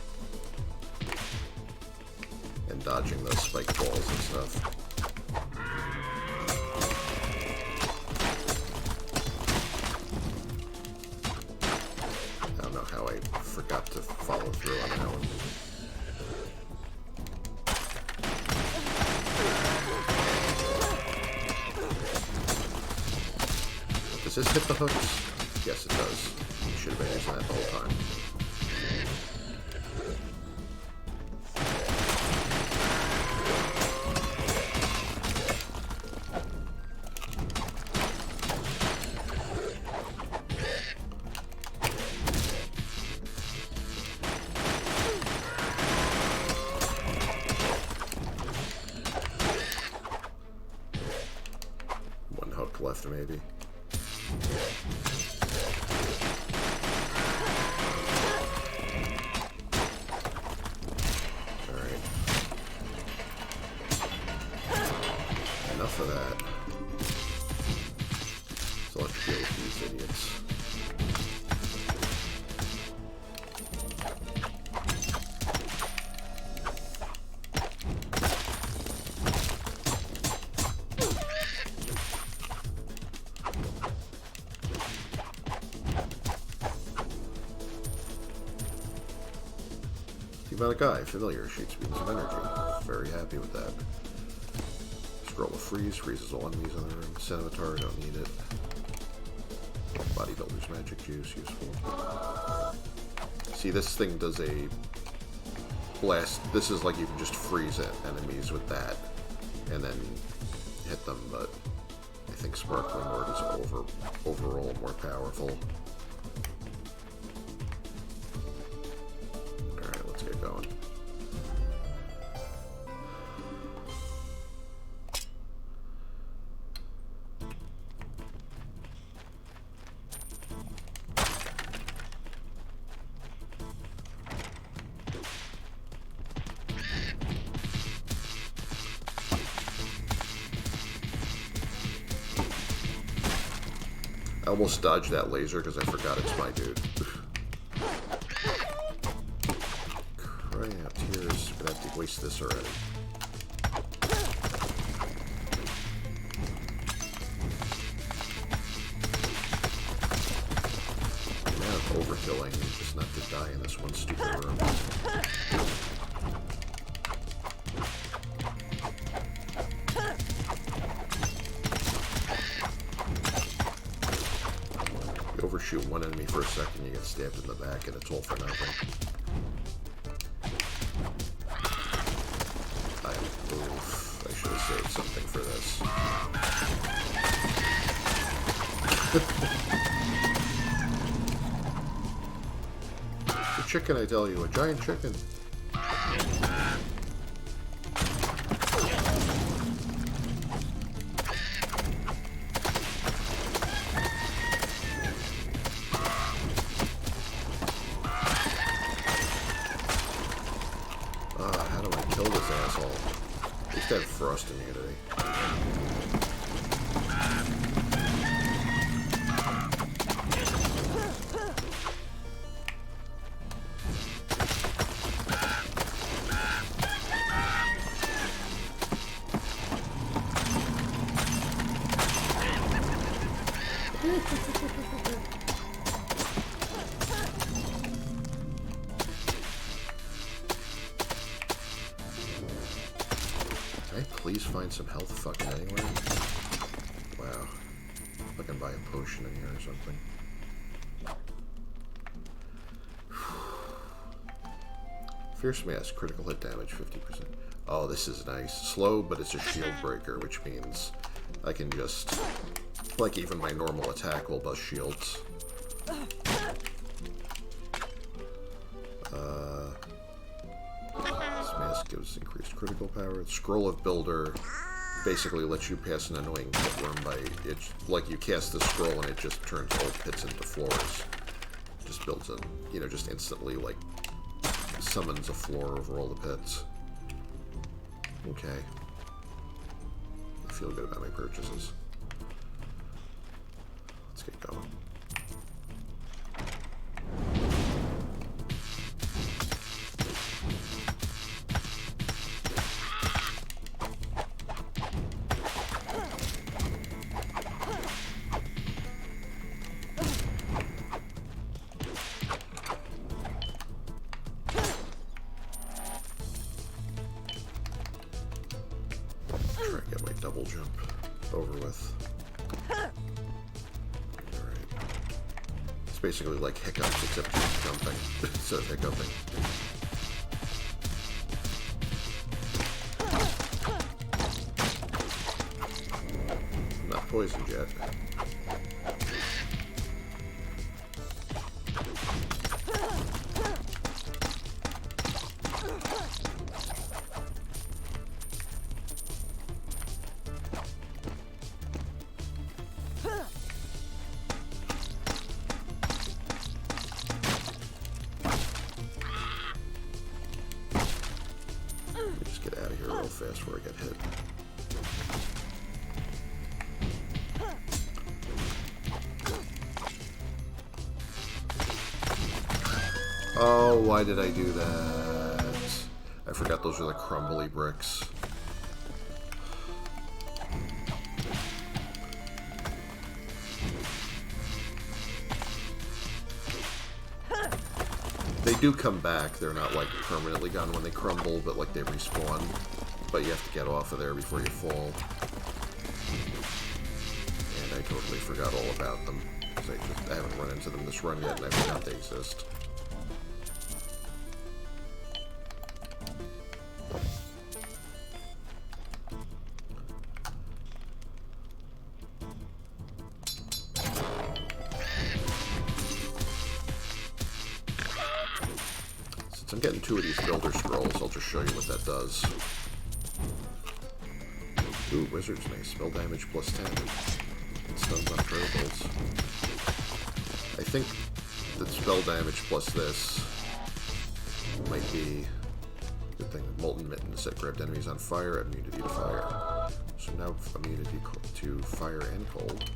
And dodging those spike balls and stuff. I don't know how I forgot to follow through on that one. Does this hit the hooks? Yes, it does. You should have been using that the whole time. One hook left, maybe. Enough of that. So let's deal with these idiots. Guy, familiar, shoots beams of energy. Very happy with that. Scroll of freeze, freezes all enemies in the room. Scimitar, don't need it. Bodybuilder's magic juice, useful. See, this thing does a blast. This is like you can just freeze enemies with that and then hit them, but I think Sparkling Word is overall more powerful. Going. I almost dodged that laser because I forgot it's my dude. Tears, but I have to waste this already. Yeah, overkilling, just not to die in this one stupid room. You overshoot one enemy for a second, you get stabbed in the back, and it's all for nothing. I should have saved something for this. It's a chicken, I tell you. A giant chicken. How do I kill this asshole? At least I have frost immunity. Please find some health fucking anywhere. Wow. I can buy a potion in here or something. Fierce Mass, critical hit damage, 50%. Oh, this is nice. Slow, but it's a shield breaker, which means I can just... Like, even my normal attack will bust shields. Mask gives increased critical power. Scroll of Builder basically lets you pass an annoying pit room by it. Like you cast the scroll and it just turns old pits into floors. Just builds just instantly like summons a floor over all the pits. Okay. I feel good about my purchases. Let's get going. Try and get my double jump over with. Alright. It's basically like hiccups, except just jumping instead of hiccuping. Not poisoned yet. Just get out of here real fast before I get hit. Oh, why did I do that? I forgot those are the crumbly bricks. They do come back. They're not like permanently gone when they crumble, but like they respawn. But you have to get off of there before you fall. And I totally forgot all about them. Because I haven't run into them this run yet, and I forgot they exist. Since I'm getting 2 of these Builder Scrolls, I'll just show you what that does. Ooh, Wizard's Mace. Spell damage plus 10. It stuns on throwables. I think the spell damage plus this might be a good thing. Molten Mittens. Set grabbed enemies on fire, immunity to fire. So now immunity to fire and cold.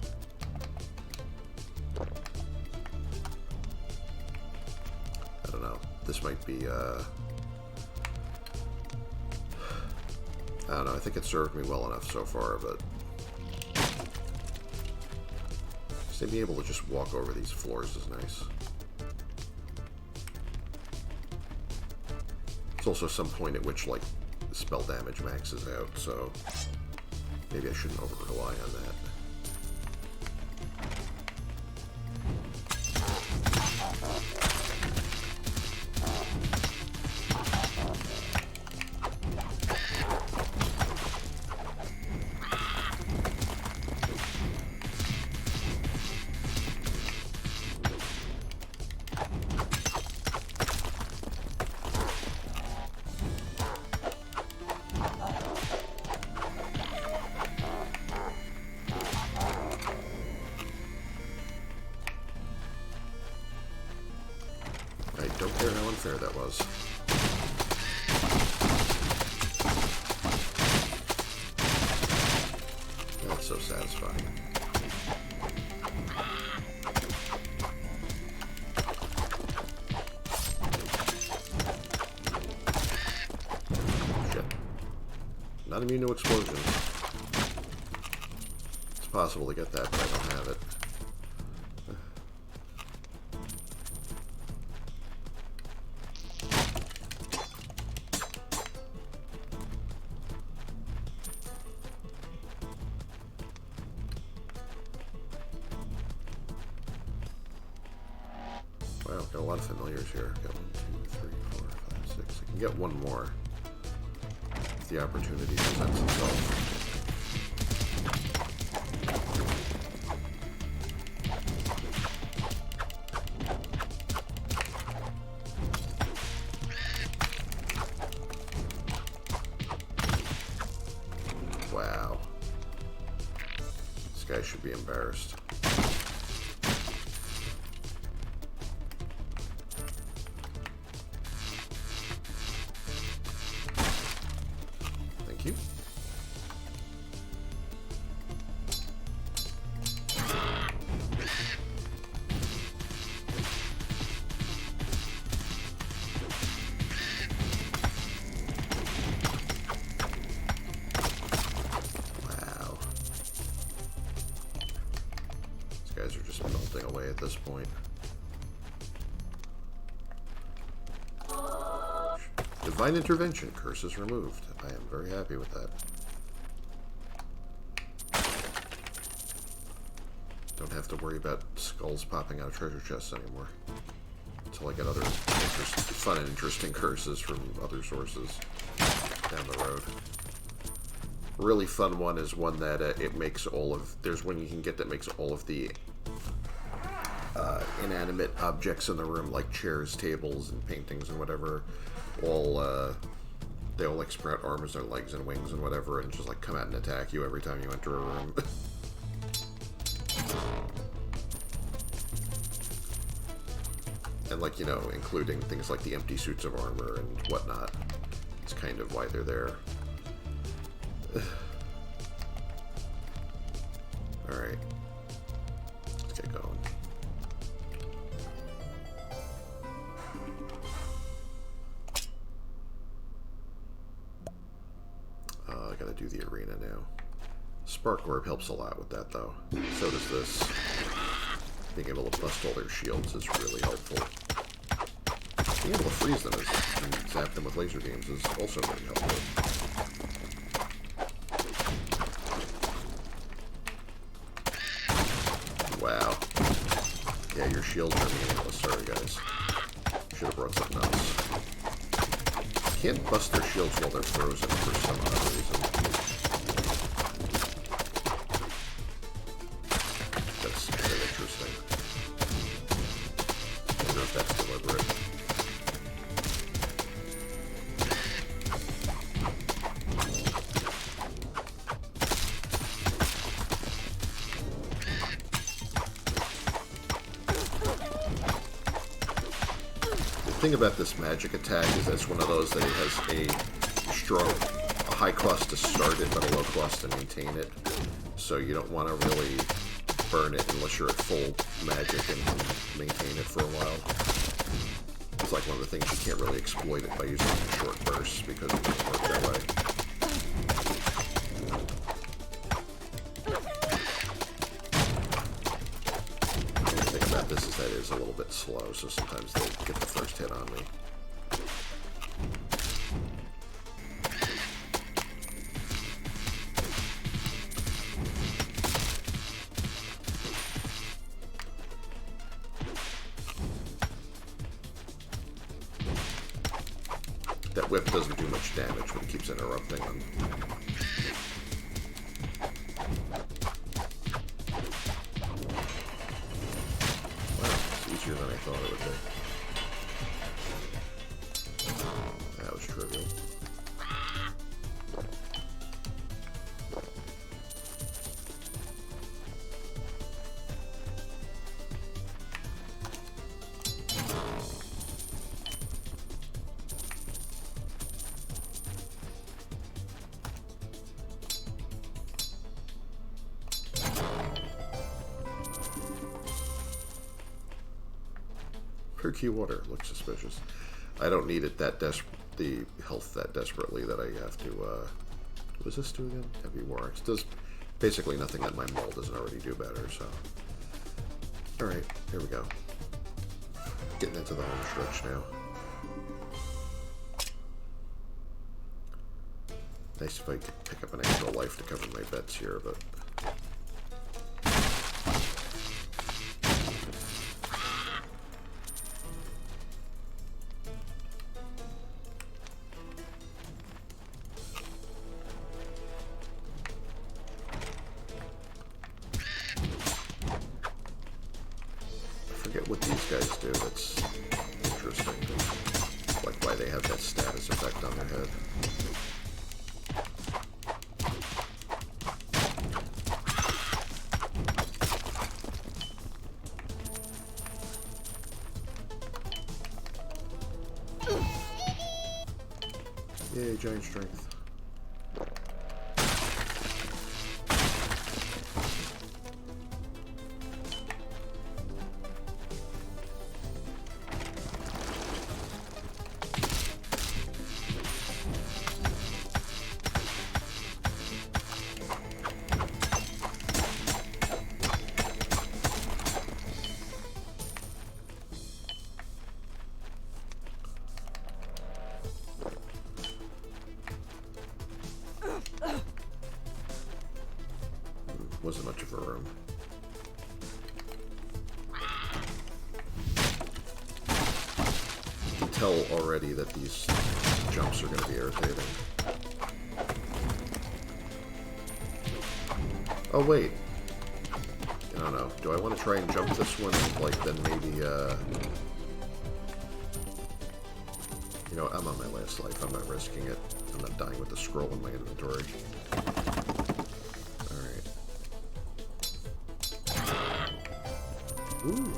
I don't know. This might be, I don't know, I think it served me well enough so far, but to be able to just walk over these floors is nice. It's also some point at which, like, the spell damage maxes out, so maybe I shouldn't over-rely on that. I don't care how unfair that was. That's so satisfying. Shit. Not immune to explosions. It's possible to get that, but I don't have it. Wow, got a lot of familiars here. Got 1, 2, 3, 4, 5, 6. I can get one more if the opportunity presents itself. Wow. This guy should be embarrassed. guys are just melting away at this point. Divine Intervention. Curses removed. I am very happy with that. Don't have to worry about skulls popping out of treasure chests anymore. Until I get other fun and interesting curses from other sources down the road. Really fun one is one that it makes all of... There's one you can get that makes all of the inanimate objects in the room, like chairs, tables, and paintings and whatever, all... they all like sprout arms and legs and wings and whatever, and just like come out and attack you every time you enter a room. And like, you know, including things like the empty suits of armor and whatnot. It's kind of why they're there. Alright. Let's get going. I gotta do the arena now. Spark Orb helps a lot with that, though. So does this. Being able to bust all their shields is really helpful. Being able to freeze them and zap them with laser beams is also very helpful. Wow. Yeah, your shields are meaningless. Sorry, guys. Should have brought something else. Can't bust their shields while they're frozen for some odd reason. That's kind of interesting. I wonder if that's deliberate. The thing about this magic attack is that it's one of those that it has a high cost to start it, but a low cost to maintain it. So you don't want to really burn it unless you're at full magic and can maintain it for a while. It's like one of the things you can't really exploit it by using short bursts because it doesn't work that way. The thing about this is that it is a little bit slow, so sometimes they get the first hit on me. That whip doesn't do much damage when it keeps interrupting them. Wow, it's easier than I thought it would be. That was trivial. Key water looks suspicious. I don't need it that the health that desperately that I have to. What does this do again? Heavy Warx does basically nothing that my mold doesn't already do better. So, all right, here we go. Getting into the home stretch now. Nice if I could pick up an extra life to cover my bets here, but. What these guys do that's interesting, like why they have that status effect on their head. Yay, giant strength. Wasn't much of a room. You can tell already that these jumps are going to be irritating. Oh, wait. I don't know. Do I want to try and jump this one? Like, then maybe, you know, I'm on my last life. I'm not risking it. I'm not dying with the scroll in my inventory. Alright. Ooh.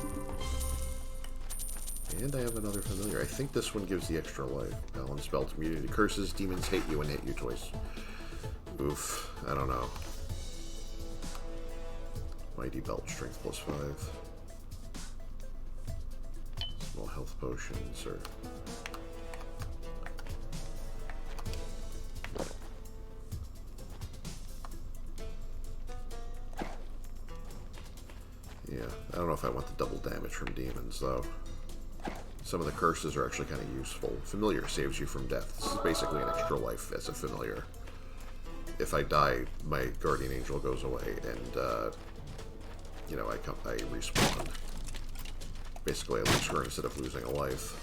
And I have another familiar. I think this one gives the extra life. Balance belt, immunity to curses. Demons hate you and hit you twice. Oof. I don't know. Mighty belt, strength plus 5. Small health potions, or... Yeah, I don't know if I want the double damage from demons, though. Some of the curses are actually kind of useful. Familiar saves you from death. This is basically an extra life as a familiar. If I die, my guardian angel goes away, and, you know, I respawn. Basically, I lose her instead of losing a life.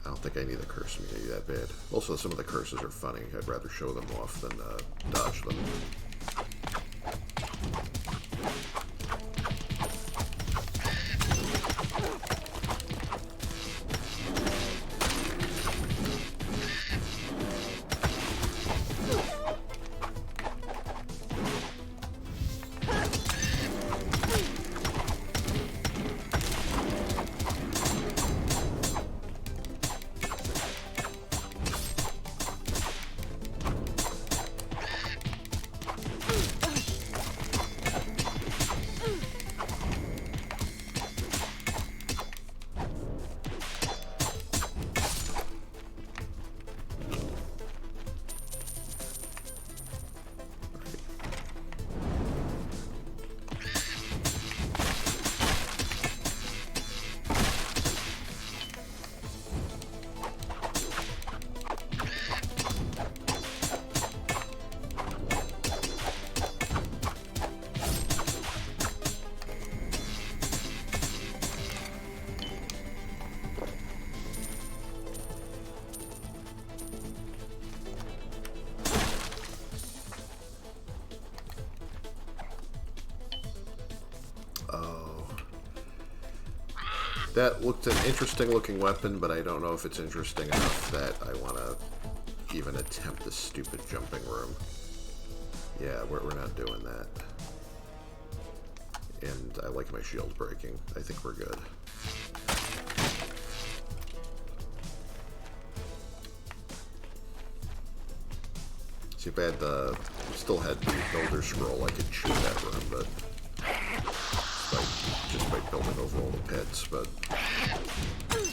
I don't think I need the curse immunity that bad. Also, some of the curses are funny. I'd rather show them off than dodge them. That looked an interesting looking weapon, but I don't know if it's interesting enough that I want to even attempt this stupid jumping room. Yeah, we're not doing that. And I like my shield breaking. I think we're good. See, if I had still had the Builder Scroll, I could shoot that room, but just by building over all the pits, but these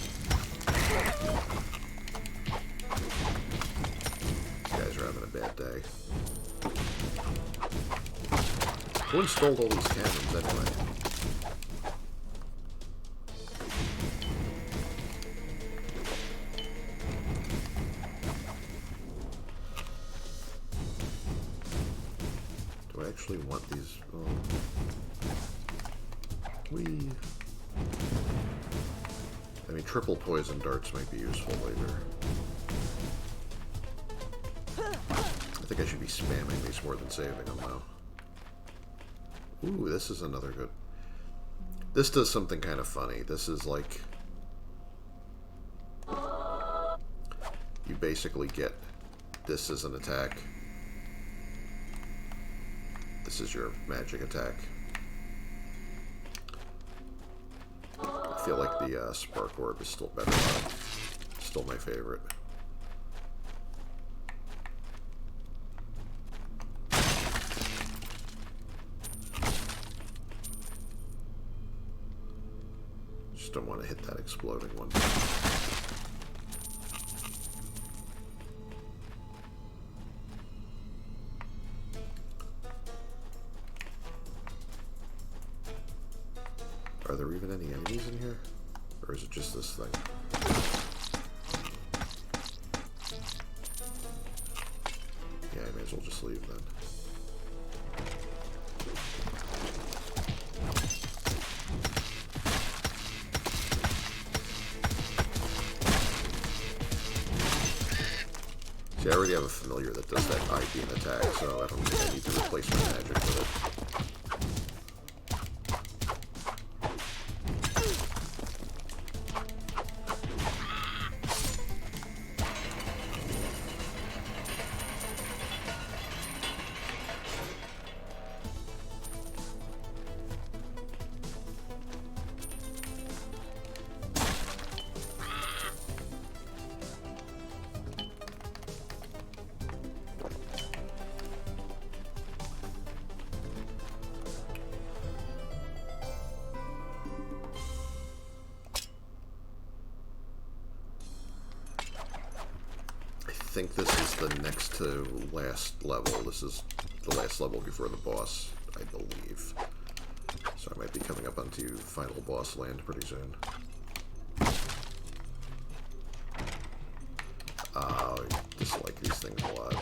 guys are having a bad day. Who installed all these cannons anyway? Do I actually want these? Oh. I mean, triple poison darts might be useful later. I think I should be spamming these more than saving them, though. Ooh, this is another good... This does something kind of funny. This is like... You basically get this as an attack. This is your magic attack. I feel like the Spark Orb is still better. Still my favorite. Just don't want to hit that exploding one. Are there even any enemies in here? Or is it just this thing? as well just leave then. See, I already have a familiar that does that I-beam attack, so I don't think I need to replace my magic with it. I think this is the next to last level. This is the last level before the boss, I believe. So I might be coming up onto final boss land pretty soon. I dislike these things a lot.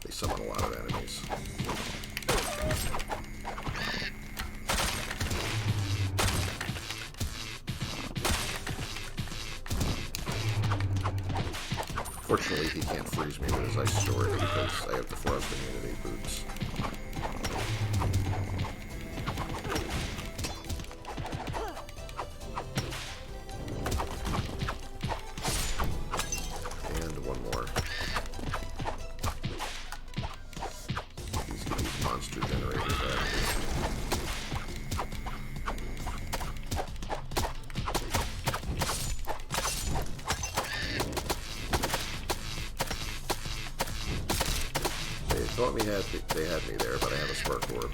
They summon a lot of enemies. Fortunately, he can't freeze me with his ice sword because I have the frost immunity boots. And one more. These monster generators back. Thought they had me there, but I have a spark orb.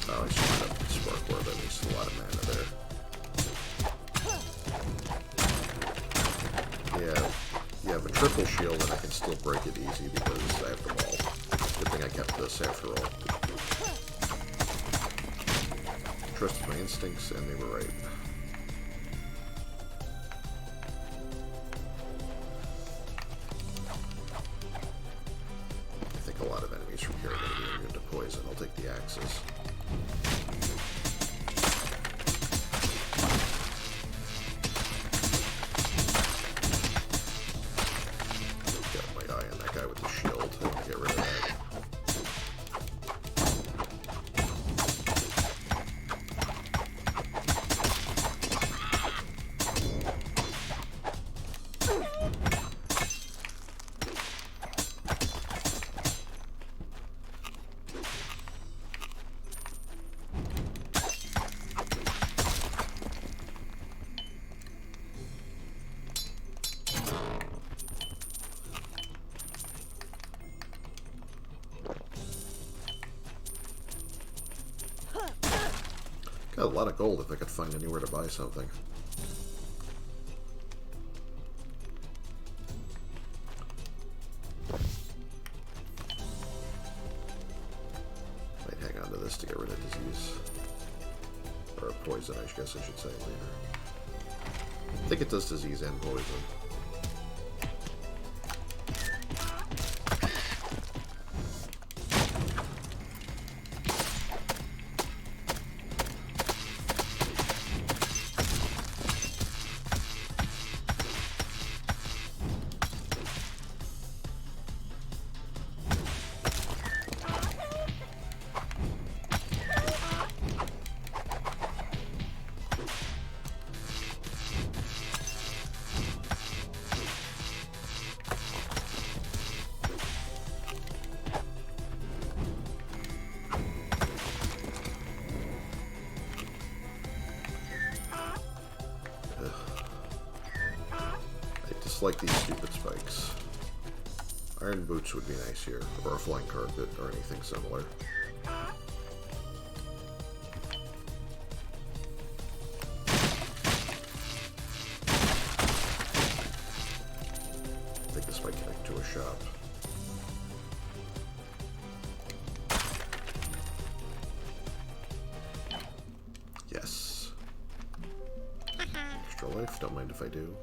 Oh, I screwed up the spark orb. That makes a lot of mana there. Yeah. You have a triple shield, and I can still break it easy because I have them all. Good thing I kept this after all. Trusted my instincts, and they were right. I think a lot of enemies from here are going to be immune to poison. I'll take the axes. Got a lot of gold if I could find anywhere to buy something. Might hang on to this to get rid of disease. Or poison, I guess I should say later. I think it does disease and poison. Like these stupid spikes. Iron boots would be nice here, or a flying carpet, or anything similar. I think this might connect to a shop. don't mind if I do.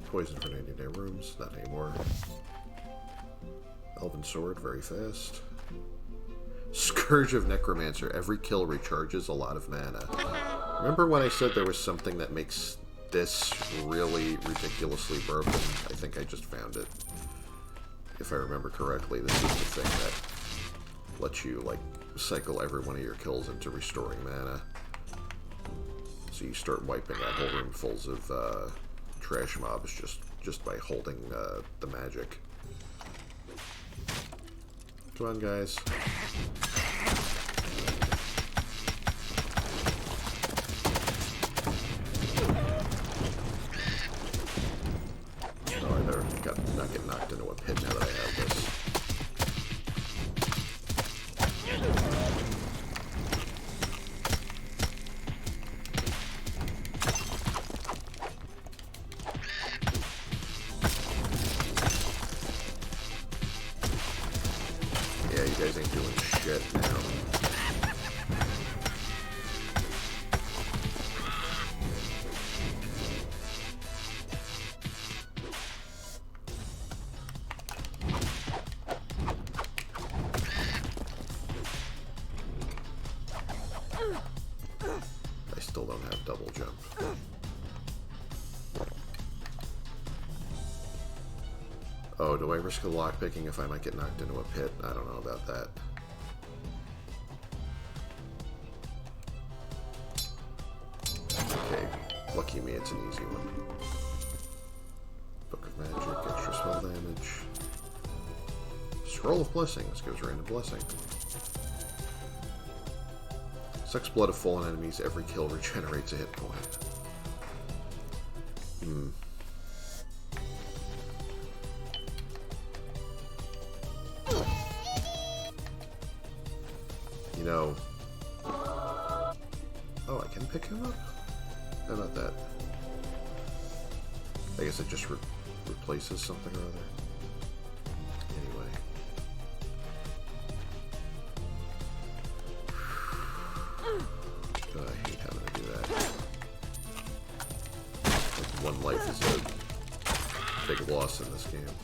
Poison for 99 rooms, not anymore. Elven Sword, very fast. Scourge of Necromancer, every kill recharges a lot of mana. Remember when I said there was something that makes this really ridiculously broken? I think I just found it. If I remember correctly, this is the thing that lets you, like, cycle every one of your kills into restoring mana. So you start wiping out whole room fulls of trash mobs just by holding the magic. Come on, guys. Oh, I better not get knocked into a pit now that I have this. Yeah, you guys ain't doing shit now. I still don't have double jump. Oh, do I risk the lockpicking if I might get knocked into a pit? I don't know about that. Okay, lucky me, it's an easy one. Book of Magic, extra spell damage. Scroll of Blessings gives random blessing. Sucks blood of fallen enemies, every kill regenerates a hit point. You know... Oh, I can pick him up? How about that? I guess it just replaces something or other. Anyway. Oh, I hate having to do that. Like, one life is a big loss in this game.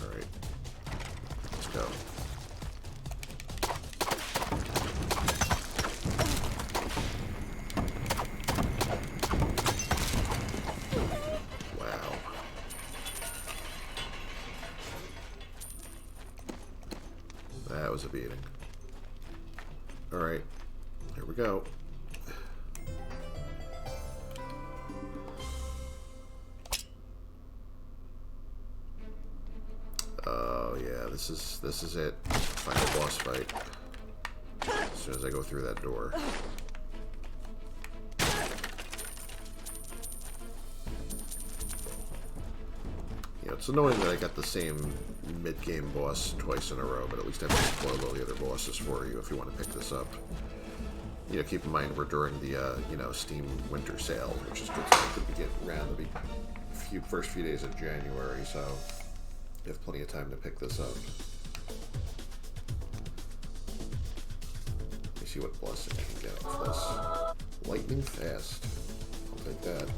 Alright. Let's go. Wow. That was a beating. Alright. Here we go. Oh yeah, this is it. Final boss fight. As soon as I go through that door. Yeah, it's annoying that I got the same mid-game boss twice in a row, but at least I can spoil all the other bosses for you if you want to pick this up. You know, keep in mind we're during the you know, Steam Winter Sale, which is good to begin around the first few days of January, so you have plenty of time to pick this up. Let me see what blessing I can get off this. Lightning Fast. I'll take that.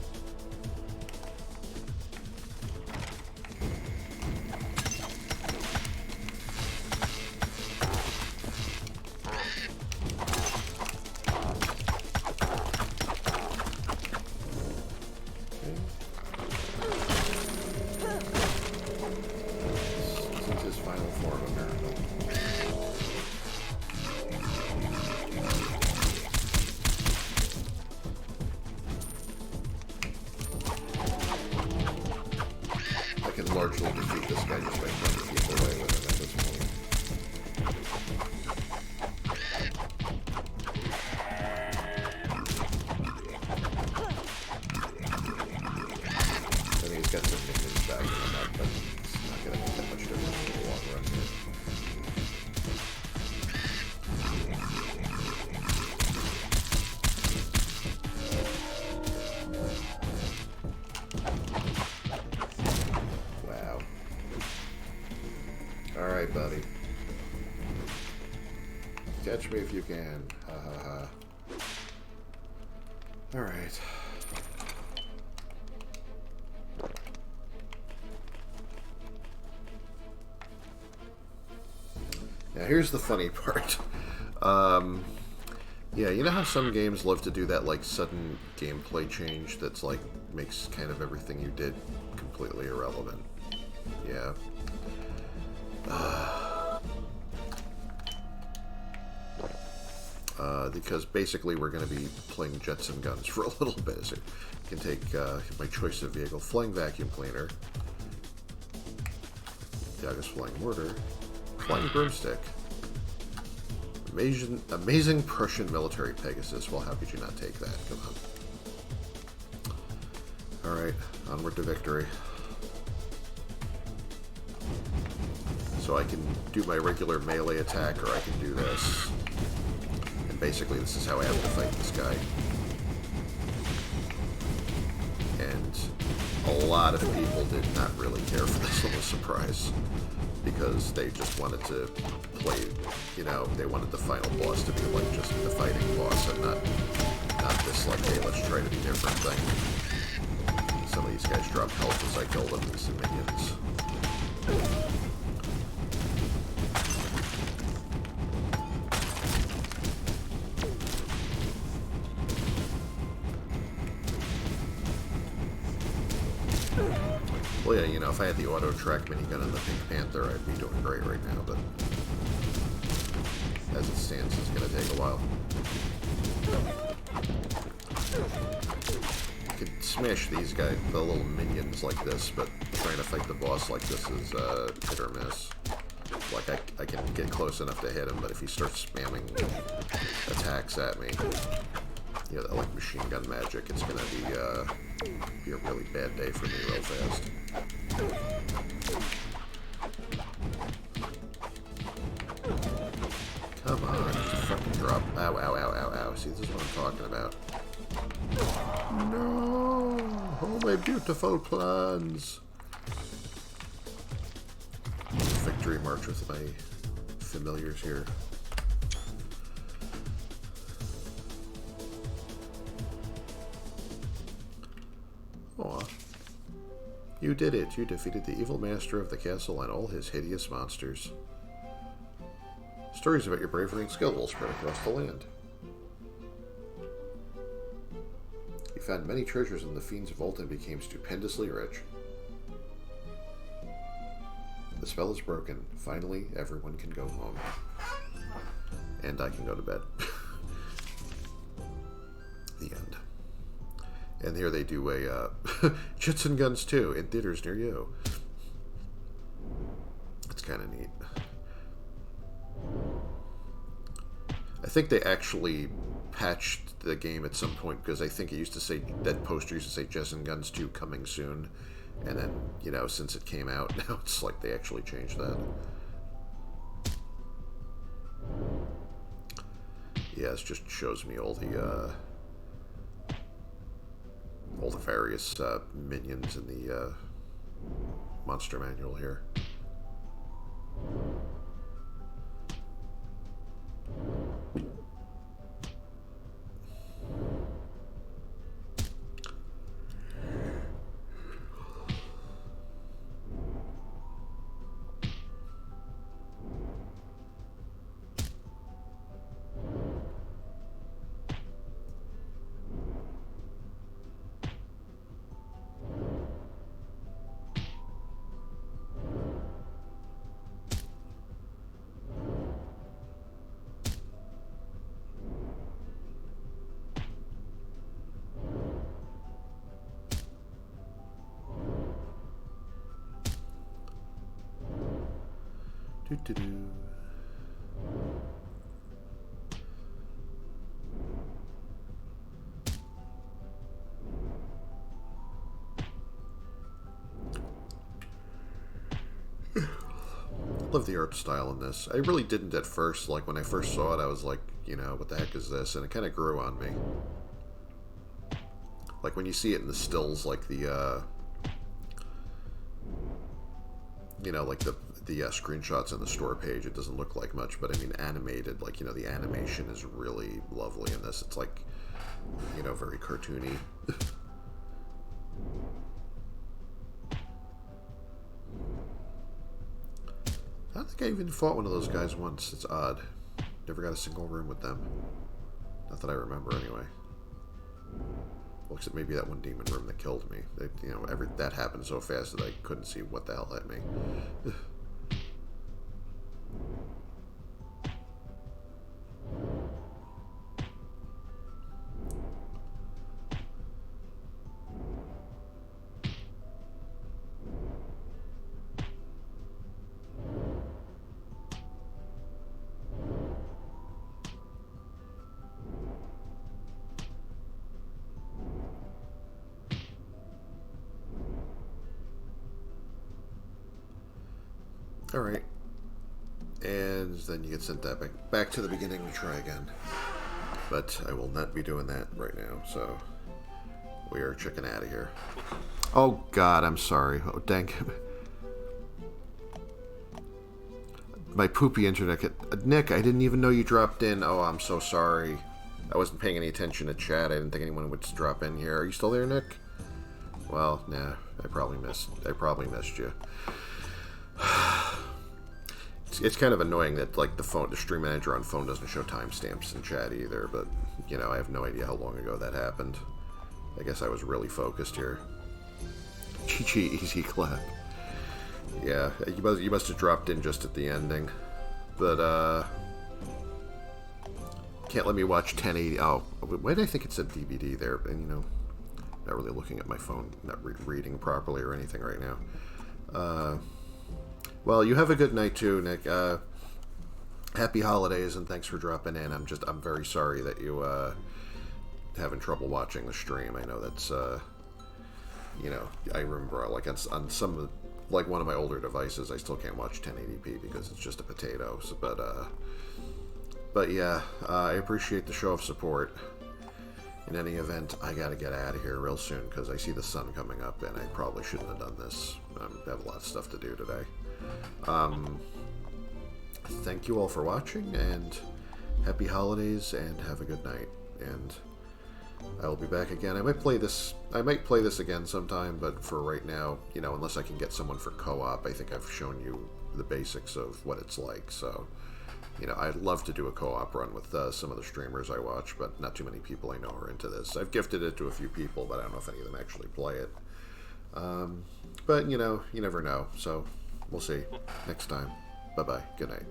Largely defeat this guy just by running people away with him at this point. I think he's got some minions back in the back, but it's not going to make that much difference in the long run here. Alright, buddy. This Catch me if you can. Ha ha ha. Alright. Now here's the funny part. Yeah, you know how some games love to do that, like, sudden gameplay change that's, like, makes kind of everything you did completely irrelevant? Yeah. Because basically we're going to be playing Jets and Guns for a little bit. So you can take my choice of vehicle, Flying Vacuum Cleaner, Dagger's Flying Mortar, Flying Broomstick, amazing Prussian Military Pegasus. Well, how could you not take that? Come on. Alright, onward to victory. So I can do my regular melee attack, or I can do this. And basically this is how I have to fight this guy. And a lot of people did not really care for this little surprise, because they just wanted to play, you know, they wanted the final boss to be like just the fighting boss and not this like, hey, let's try to be different thing. Some of these guys drop health as I kill them, these minions. Well, yeah, you know, if I had the auto-track minigun and the Pink Panther, I'd be doing great right now, but as it stands, it's going to take a while. You can smash these guys, the little minions like this, but trying to fight the boss like this is hit or miss. Like, I can get close enough to hit him, but if he starts spamming attacks at me, you know, like machine gun magic, it's going to be a really bad day for me real fast. Come on, just fucking drop. Ow, ow, ow, ow, ow. See, this is what I'm talking about. No! Oh, my beautiful plans! Victory march with my familiars here. Aw. You did it. You defeated the evil master of the castle and all his hideous monsters. Stories about your bravery and skill will spread across the land. You found many treasures in the fiend's vault and became stupendously rich. The spell is broken. Finally, everyone can go home. And I can go to bed. The end. And here they do a Jets and Guns 2 in theaters near you. It's kind of neat. I think they actually patched the game at some point, because I think it used to say, that poster used to say Jets and Guns 2 coming soon. And then, you know, since it came out, now it's like they actually changed that. Yeah, this just shows me all the various minions in the monster manual here. Doo-doo-doo. Love the art style in this. I really didn't at first. Like, when I first saw it, I was like, you know, what the heck is this? And it kind of grew on me. Like, when you see it in the stills, like the, you know, like the screenshots on the store page, it doesn't look like much, but I mean, animated, like, you know, the animation is really lovely in this. It's like, you know, very cartoony. I don't think I even fought one of those guys once. It's odd. Never got a single room with them. Not that I remember, anyway. Well, except maybe that one demon room that killed me. You know, that happened so fast that I couldn't see what the hell hit me. Alright. And then you get sent that back to the beginning to try again. But I will not be doing that right now, so we are checking out of here. Oh god, I'm sorry. Oh dang. My poopy internet. Nick, I didn't even know you dropped in. Oh, I'm so sorry. I wasn't paying any attention to chat. I didn't think anyone would drop in here. Are you still there, Nick? Well, nah. I probably missed you. It's kind of annoying that, like, the stream manager on phone doesn't show timestamps in chat either, but, you know, I have no idea how long ago that happened. I guess I was really focused here. Chi-chi, easy clap. Yeah, you must have dropped in just at the ending. But, can't let me watch 1080. Oh, why did I think it said DVD there? And, you know, not really looking at my phone, not reading properly or anything right now. Well, you have a good night too, Nick. Happy holidays, and thanks for dropping in. I'm very sorry that you having trouble watching the stream. I know that's you know, I remember like on some of like one of my older devices, I still can't watch 1080p because it's just a potato. So, but yeah, I appreciate the show of support. In any event, I gotta get out of here real soon because I see the sun coming up, and I probably shouldn't have done this. I have a lot of stuff to do today. Thank you all for watching, and happy holidays, and have a good night. And I will be back again. I might play this again sometime, but for right now, you know, unless I can get someone for co-op, I think I've shown you the basics of what it's like. So, you know, I'd love to do a co-op run with some of the streamers I watch, but not too many people I know are into this. I've gifted it to a few people, but I don't know if any of them actually play it. But, you know, you never know. So, we'll see next time. Bye-bye. Good night.